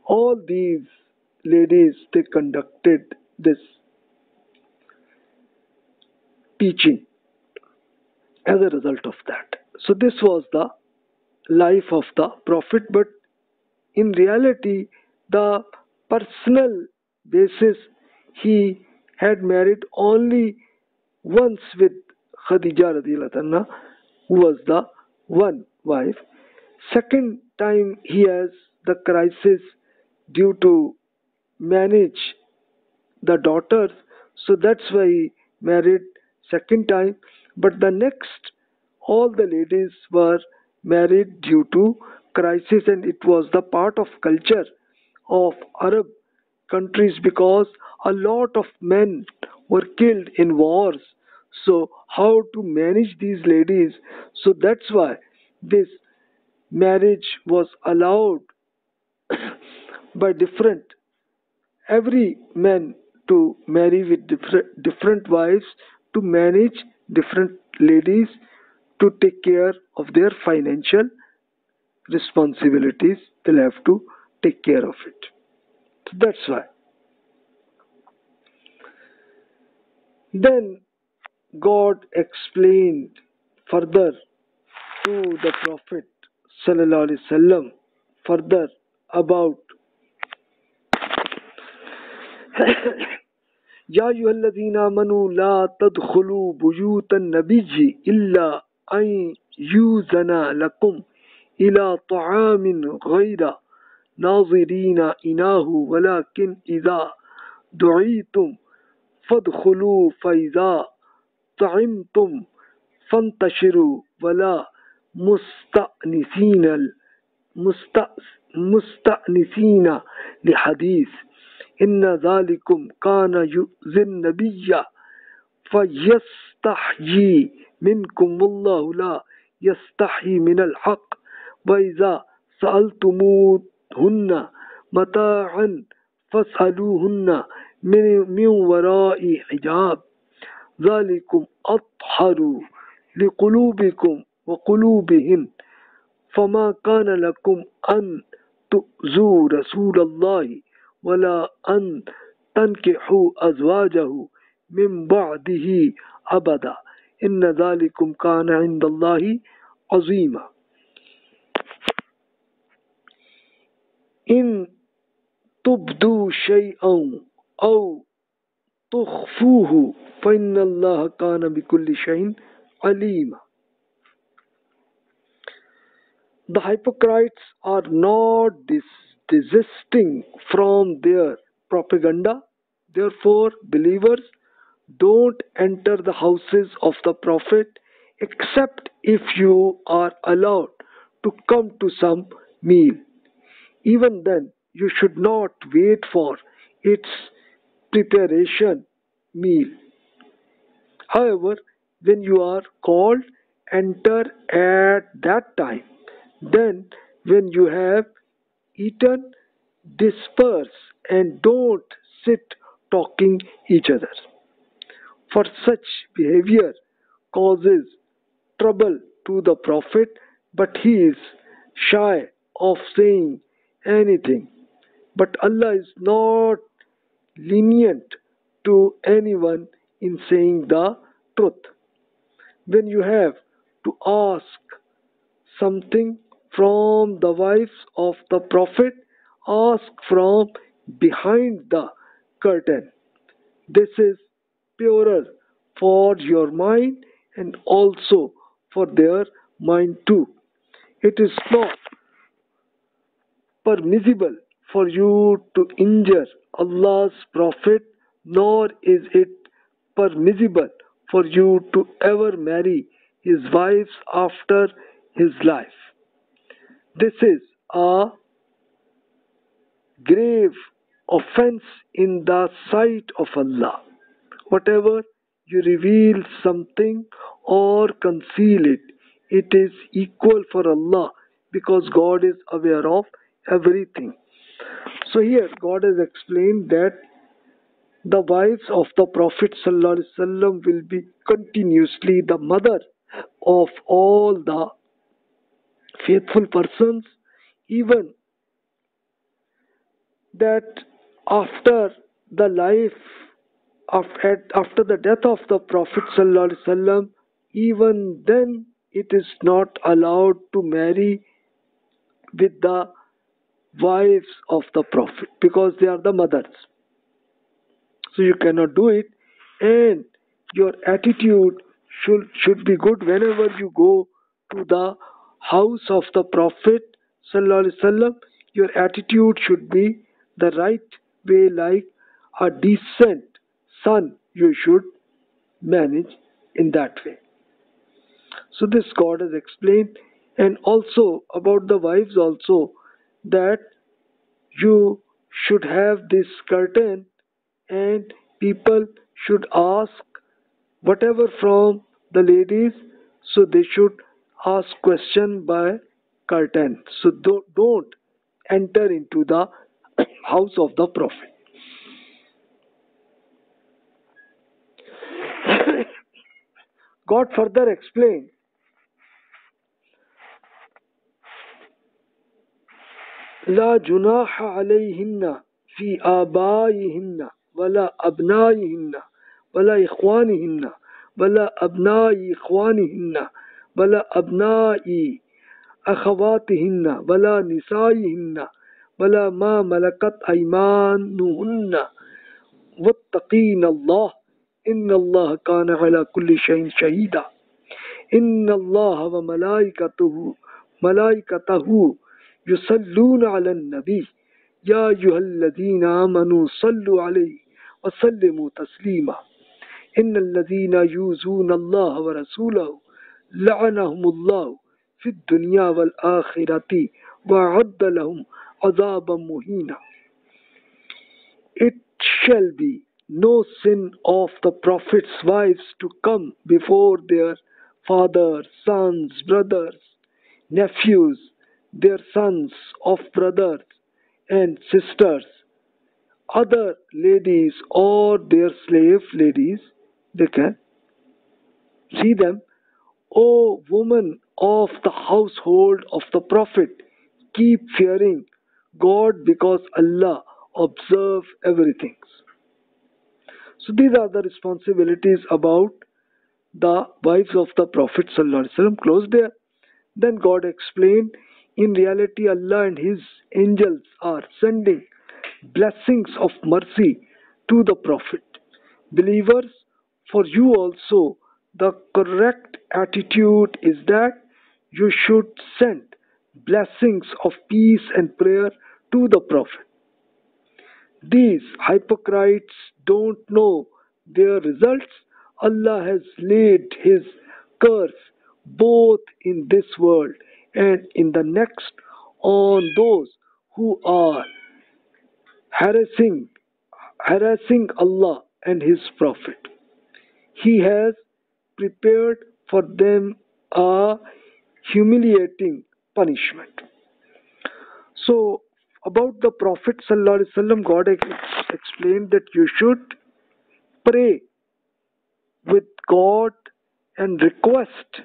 all these ladies, they conducted this teaching as a result of that. So this was the life of the Prophet, but in reality, the personal basis, he had married only once with Khadija radiallahu anha, who was the one wife. Second time he has the crisis due to manage the daughters, so that's why he married second time. But the next, all the ladies were married due to crisis, and it was the part of culture of Arab countries because a lot of men were killed in wars. So how to manage these ladies? So that's why this marriage was allowed by different every man to marry with different wives, to manage different ladies, to take care of their financial responsibilities. They'll have to take care of it. So that's why. Then God explained further to the Prophet sallallahu alaihi wasallam further about يا أيها الذين آمنوا لا تدخلوا بيوت النبي إلا أن يؤذن لكم إلى طعام غير ناظرين إناه ولكن إذا دعيتم فادخلوا فإذا طعمتم فانتشروا ولا مستأنسين لحديث إن ذلكم كان يؤذي النبي فيستحيي منكم والله لا يستحيي من الحق وإذا سألتموهن متاعا فاسألوهن من وراء حجاب ذلكم أطهر لقلوبكم وقلوبهن فما كان لكم أن تؤذوا رسول الله ولا أن تنكحوا أزواجه من بعده أبدا إن ذلكم كان عند الله عظيما إن تبدوا شيئا أو تخفوه فإن الله كان بكل شيء عليما. The hypocrites are not desisting from their propaganda. Therefore, believers, don't enter the houses of the Prophet except if you are allowed to come to some meal. Even then, you should not wait for its preparation meal. However, when you are called, enter at that time. Then, when you have eaten, disperse and don't sit talking each other. For such behavior causes trouble to the Prophet, but he is shy of saying anything. But Allah is not lenient to anyone in saying the truth. When you have to ask something from the wives of the Prophet, ask from behind the curtain. This is purer for your mind and also for their mind too. It is not permissible for you to injure Allah's Prophet, nor is it permissible for you to ever marry his wives after his life. This is a grave offense in the sight of Allah. Whatever you reveal something or conceal it, it is equal for Allah because God is aware of everything. So here God has explained that the wives of the Prophet ﷺ will be continuously the mother of all the faithful persons, even that after the life after the death of the Prophet ﷺ, even then it is not allowed to marry with the wives of the Prophet because they are the mothers. So you cannot do it, and your attitude should be good whenever you go to the house of the Prophet ﷺ. Your attitude should be the right way, like a decent son, you should manage in that way. So this God has explained, and also about the wives also, that you should have this curtain, and people should ask whatever from the ladies, so they should ask question by curtain. So don't enter into the house of the Prophet. God further explained, لا جناح عليهن في آبائهن ولا أبنائهن ولا إخوانهن ولا أبناء إخوانهن ولا أبناء أخواتهن ولا نسائهن ولا ما ملكت أيمانهن واتقين الله إن الله كان على كل شيء شهيدا إن الله وملائكته يصلون على النبي يا أيها الذين آمنوا صلوا عليه وسلموا تسليما إن الذين يؤذون الله ورسوله لعنهم الله في الدنيا والآخرة وأعد لهم عذابا مهينا. It shall be no sin of the Prophet's wives to come before their fathers, sons, brothers, nephews, their sons of brothers and sisters, other ladies or their slave ladies, they can see them. O woman of the household of the Prophet, keep fearing God because Allah observes everything. So these are the responsibilities about the wives of the Prophet ﷺ. Close there. Then God explained, in reality Allah and His angels are sending blessings of mercy to the Prophet. Believers, for you also the correct attitude is that you should send blessings of peace and prayer to the Prophet. These hypocrites don't know their results. Allah has laid His curse both in this world and in the next on those who are harassing Allah and His Prophet. He has prepared for them a humiliating punishment. So about the Prophet ﷺ, God explained that you should pray with God and request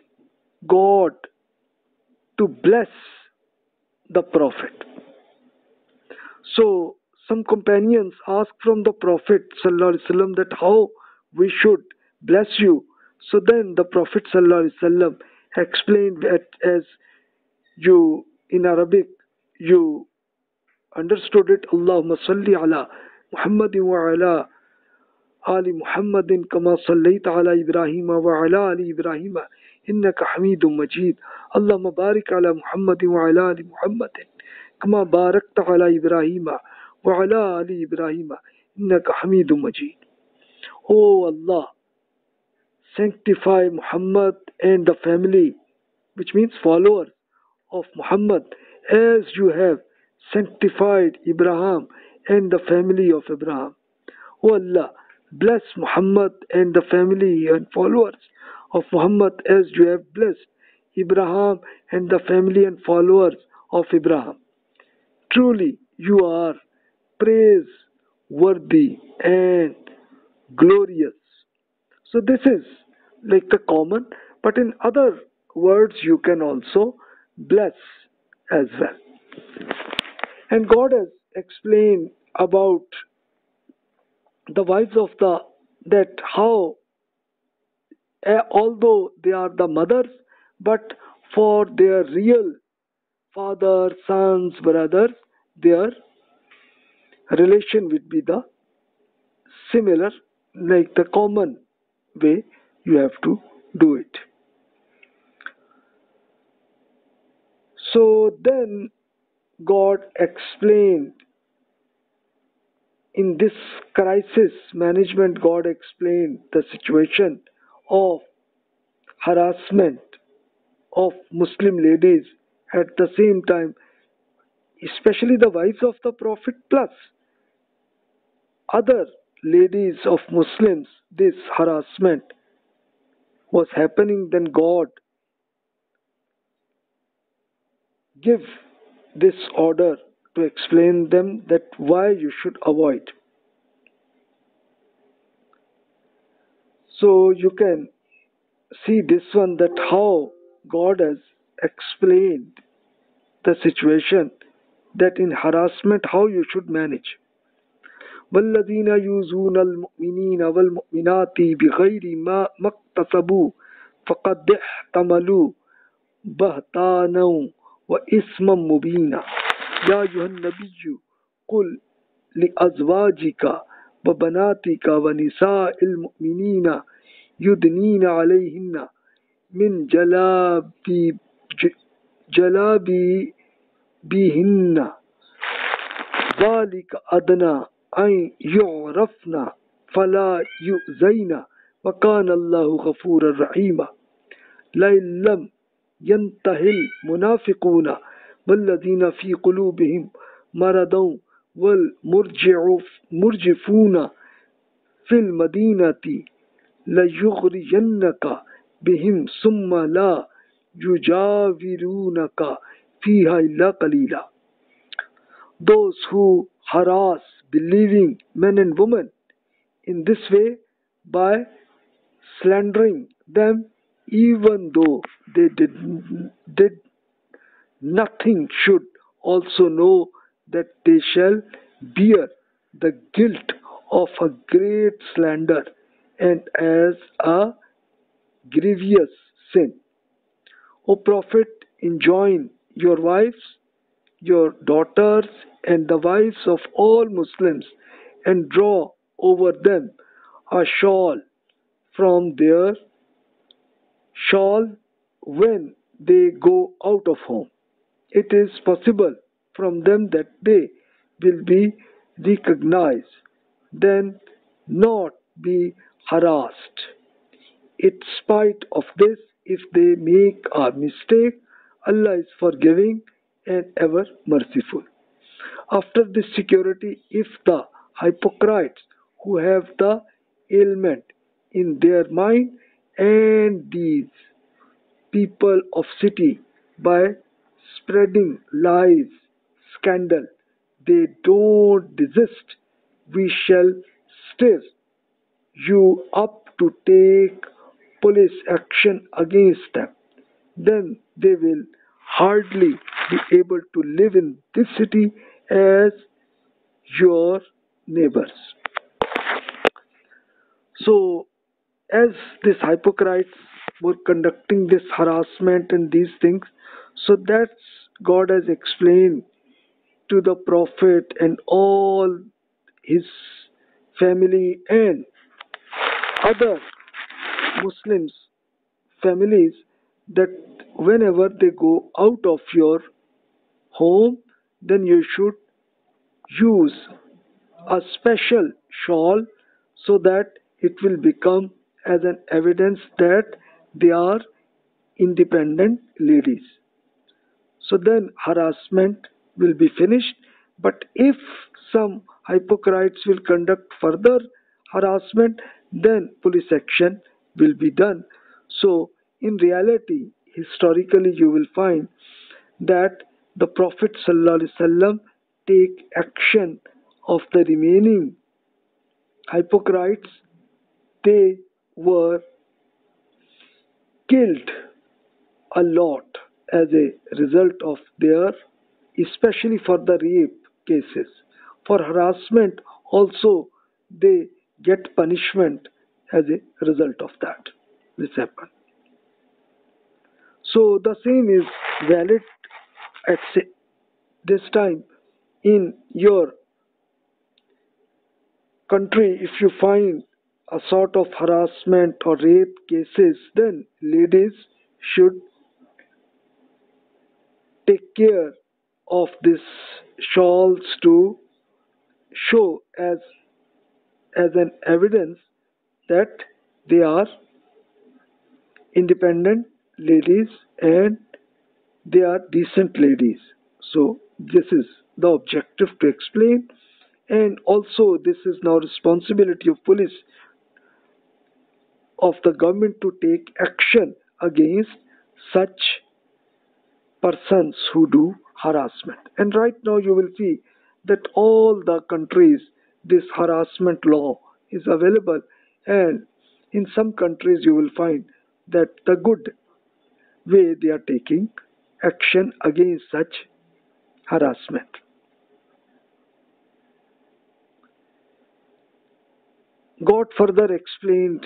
God to bless the Prophet. So some companions asked from the Prophet ﷺ that how we should bless you. So then the Prophet ﷺ explained that, as you in Arabic you understood it, Allahumma salli ala Muhammadin wa ala ali Muhammadin kama sallaita ala Ibrahim wa ala ali Ibrahim innaka Hamidum Majid. Allahumma barik ala Muhammadin wa ala ali Muhammadin kama barakta ala Ibrahim wa ala ali Ibrahim innaka Hamidum Majid. O Allah, sanctify Muhammad and the family, which means followers of Muhammad, as you have sanctified Abraham and the family of Abraham. O Allah, bless Muhammad and the family and followers of Muhammad as you have blessed Abraham and the family and followers of Abraham. Truly, you are praiseworthy and glorious. So this is like the common, but in other words you can also bless as well. And God has explained about the wives of that how although they are the mothers, but for their real father, sons, brothers, their relation would be the similar, like the common way you have to do it. So then God explained In this crisis management, God explained the situation of harassment of Muslim ladies at the same time, especially the wives of the Prophet plus other ladies of Muslims. This harassment was happening, then God give this order to explain them that why you should avoid. So you can see this one, that how God has explained the situation, that in harassment how you should manage. وَالَّذِينَ يُؤْذُونَ الْمُؤْمِنِينَ وَالْمُؤْمِنَاتِ بِغَيْرِ مَا اكْتَسَبُوا فَقَدِ احْتَمَلُوا بهتانا وإثما مبينا يا أيها النبي قل لأزواجك وبناتك ونساء المؤمنين يدنين عليهن من جلابيبهن ذلك أدنى أن يعرفن فلا يؤذين وكان الله غفورا رحيما لئن لم ينتهي المنافقون والذين في قلوبهم مرض والمرجفون في المدينة ليخرجنك بهم ثم لا يجاورونك فيها إلا قليلا. Those who harass believing men and women in this way by slandering them, even though they did nothing, should also know that they shall bear the guilt of a great slander and as a grievous sin. O Prophet, enjoin your wives, your daughters, and the wives of all Muslims, and draw over them a shawl from their shawl when they go out of home. It is possible from them that they will be recognized, then not be harassed. In spite of this, if they make a mistake, Allah is forgiving and ever merciful. After this security, if the hypocrites who have the ailment in their mind and these people of city by spreading lies, scandal, they don't desist, we shall stir you up to take police action against them. Then they will hardly be able to live in this city as your neighbors. So, as these hypocrites were conducting this harassment and these things, so that's God has explained to the Prophet and all his family and other Muslims families that whenever they go out of your home, then you should use a special shawl so that it will become as an evidence that they are independent ladies. So then harassment will be finished. But if some hypocrites will conduct further harassment, then police action will be done. So in reality, historically, you will find that the Prophet ﷺ take action of the remaining hypocrites. They were killed a lot as a result of their, especially for the rape cases. For harassment also they get punishment as a result of that. This happened. So the same is valid at this time in your country. If you find a sort of harassment or rape cases, then ladies should take care of these shawls to show as an evidence that they are independent ladies and they are decent ladies. So this is the objective to explain, and also this is now responsibility of police of the government to take action against such persons who do harassment. And right now you will see that all the countries this harassment law is available, and in some countries you will find that the good way they are taking action against such harassment. God further explained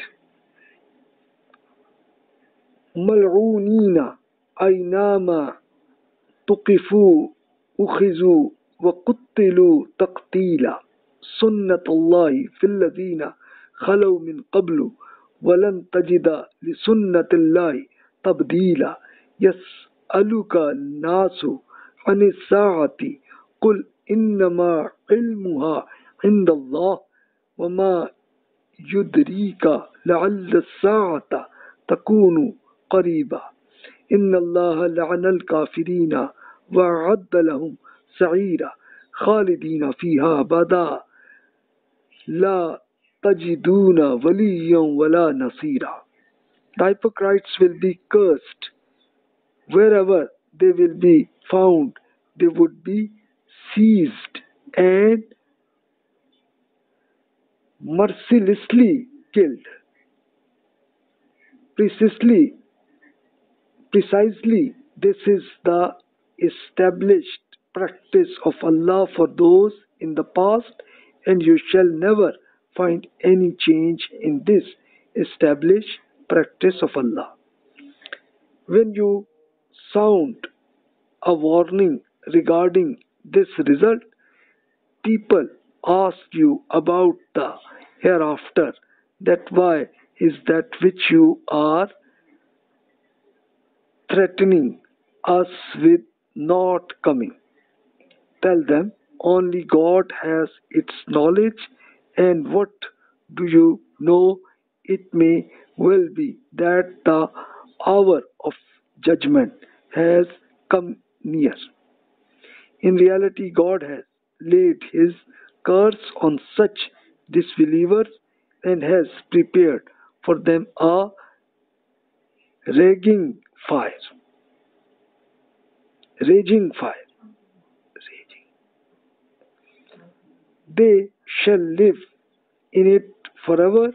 ملعونين أينما تقفوا أخذوا وقتلوا تقتيلا سنة الله في الذين خلوا من قبل ولن تجد لسنة الله تبديلا يسألك الناس عن الساعة قل إنما علمها عند الله وما يدريك لعل الساعة تكون قريبا إن الله لعن الكافرين وأعد لهم سعيرا خالدين فيها أبدا لا تجدون وليا ولا نصيرا. The hypocrites will be cursed. Wherever they will be found, they would be seized and mercilessly killed. Precisely, this is the established practice of Allah for those in the past, and you shall never find any change in this established practice of Allah. When you sound a warning regarding this result, people ask you about the hereafter, that why is that which you are threatening us with not coming. Tell them, only God has its knowledge, and what do you know? It may well be that the hour of judgment has come near. In reality, God has laid his curse on such disbelievers and has prepared for them a raging fire. They shall live in it forever.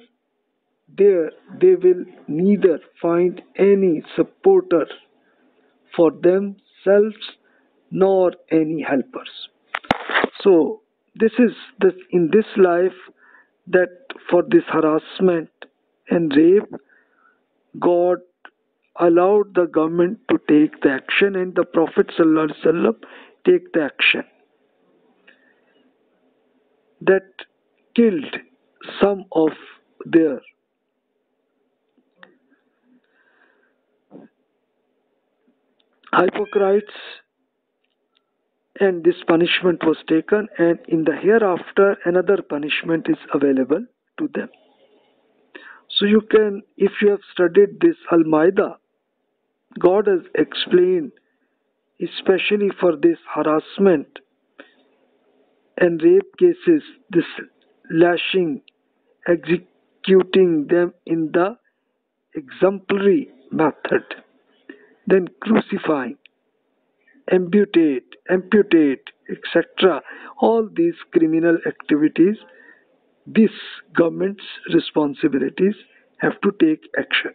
There they will neither find any supporter for themselves nor any helpers. So this is in this life, that for this harassment and rape, God allowed the government to take the action, and the Prophet ﷺ take the action that killed some of their hypocrites, and this punishment was taken, and in the hereafter another punishment is available to them. So you can, if you have studied this Al-Ma'idah, God has explained especially for this harassment and rape cases, this lashing, executing them in the exemplary method, then crucifying, amputate, etc. All these criminal activities, this government's responsibilities have to take action.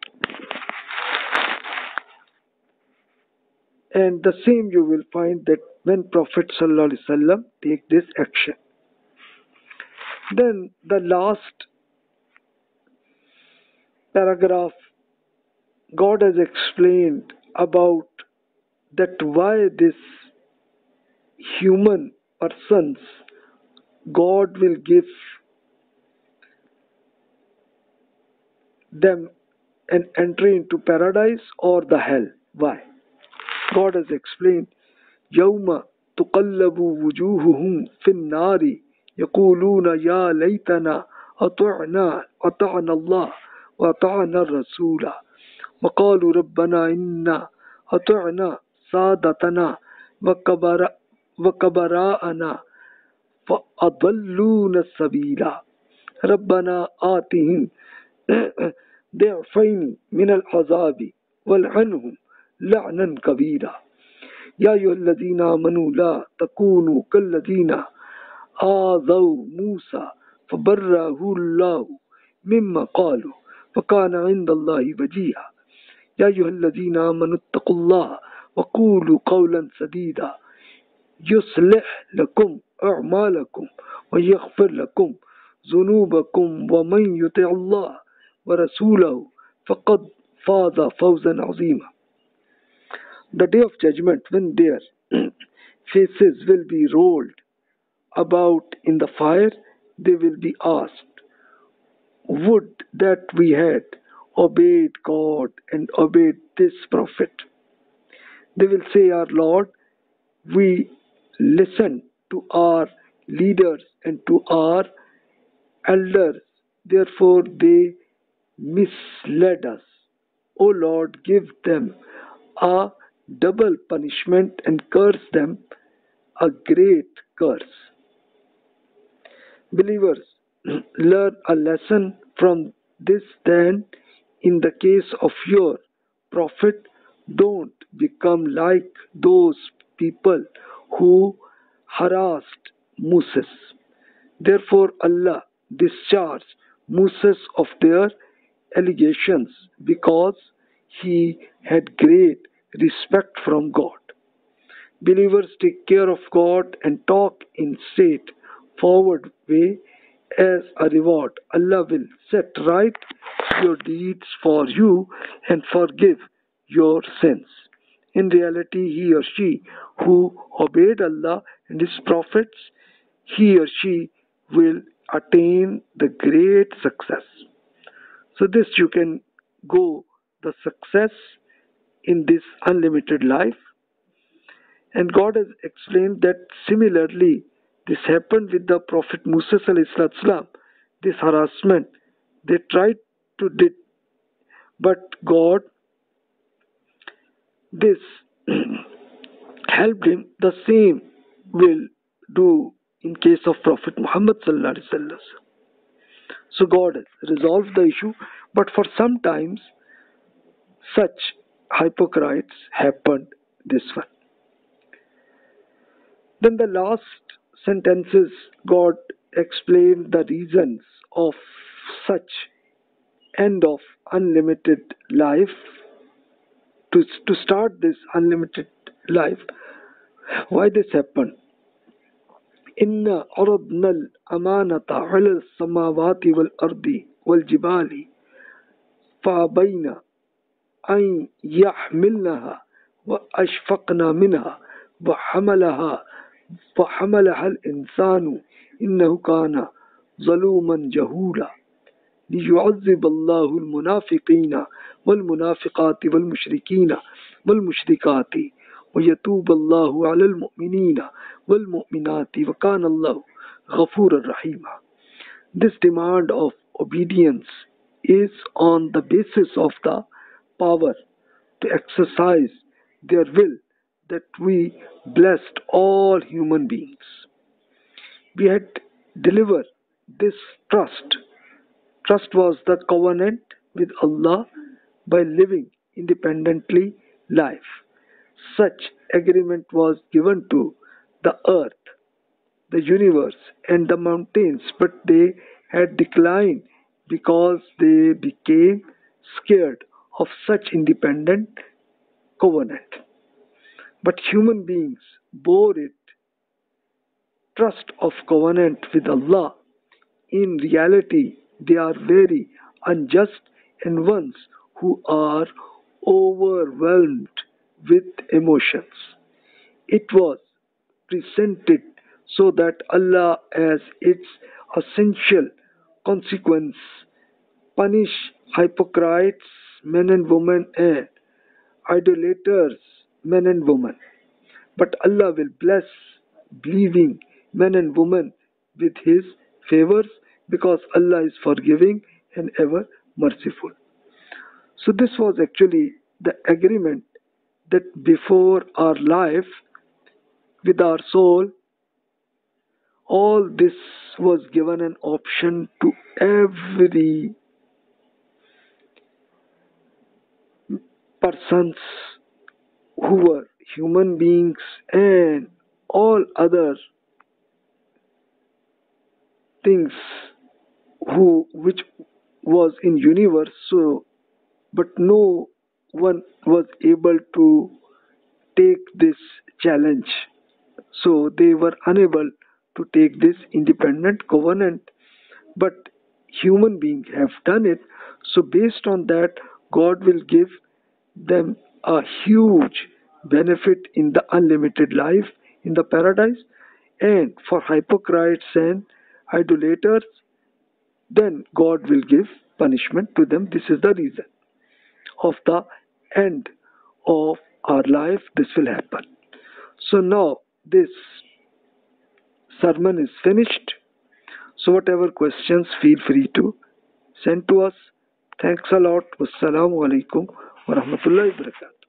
And the same you will find that when Prophet ﷺ take this action. Then the last paragraph, God has explained about that why this human persons God will give them an entry into paradise or the hell. Why? God has explained, يَوْمَ تُقَلَّبُ وُجُوهُهُمْ فِي النَّارِ يقولون يا ليتنا أطعنا الله وأطعنا الرسول وقالوا ربنا إنا أطعنا سادتنا وكبراءنا فأضلونا السبيل ربنا آتهم ضعفين من العذاب والعنهم لعنا كبيرا يا أيها الذين آمنوا لا تكونوا كالذين آذوا موسى فبرأه الله مما قالوا وكان عند الله وجيها يا أيها الذين آمنوا اتقوا الله وقولوا قولا سديدا يصلح لكم أعمالكم ويغفر لكم ذنوبكم ومن يطع الله ورسوله فقد فاز فوزا عظيما. The day of judgment, when their faces will be rolled about in the fire, they will be asked, would that we had obeyed God and obeyed this prophet. They will say, our Lord, we listened to our leaders and to our elders, therefore they misled us. O Lord, give them a double punishment and curse them a great curse. Believers, learn a lesson from this then. In the case of your prophet, don't become like those people who harassed Moses. Therefore Allah discharged Moses of their allegations because he had great respect from God. Believers, take care of God and talk in straightforward way. As a reward, Allah will set right your deeds for you and forgive your sins. In reality, he or she who obeyed Allah and His prophets, he or she will attain the great success. So this you can go the success in this unlimited life. And God has explained that similarly this happened with the Prophet Musa ﷺ. This harassment they tried to did, but God this helped him. The same will do in case of Prophet Muhammad ﷺ. So God has resolved the issue, but for sometimes such hypocrites happened this one. Then the last sentences, God explained the reasons of such end of unlimited life. To start this unlimited life, why this happened? Inna aradna al-amanata ala al-samawati wal-ardi wal-jibali fa'abayna an yahmilnaha wa ashfaqna minha wa hamalaha al-insanu innahu kana zaluman jahula ليعذب الله المنافقين والمنافقات والمشركين والمشركات ويتوب الله على المؤمنين والمؤمنات وكان الله غفورا رحيما. This demand of obedience is on the basis of the power to exercise their will that we blessed all human beings. We had delivered this trust. Trust was the covenant with Allah by living independently life. Such agreement was given to the earth, the universe, and the mountains, but they had declined because they became scared of such independent covenant. But human beings bore it trust of covenant with Allah. In reality, they are very unjust and ones who are overwhelmed with emotions. It was presented so that Allah, as its essential consequence, punish hypocrites, men and women, and idolaters, men and women. But Allah will bless believing men and women with His favors, because Allah is forgiving and ever merciful. So this was actually the agreement that before our life with our soul, all this was given an option to every persons who were human beings and all other things which was in universe. So but no one was able to take this challenge, so they were unable to take this independent covenant, but human beings have done it. So based on that, God will give them a huge benefit in the unlimited life in the paradise, and for hypocrites and idolaters, then God will give punishment to them. This is the reason of the end of our life this will happen. So now this sermon is finished. So whatever questions, feel free to send to us. Thanks a lot. Wassalamu alaikum wa rahmatullahi wa barakatuh.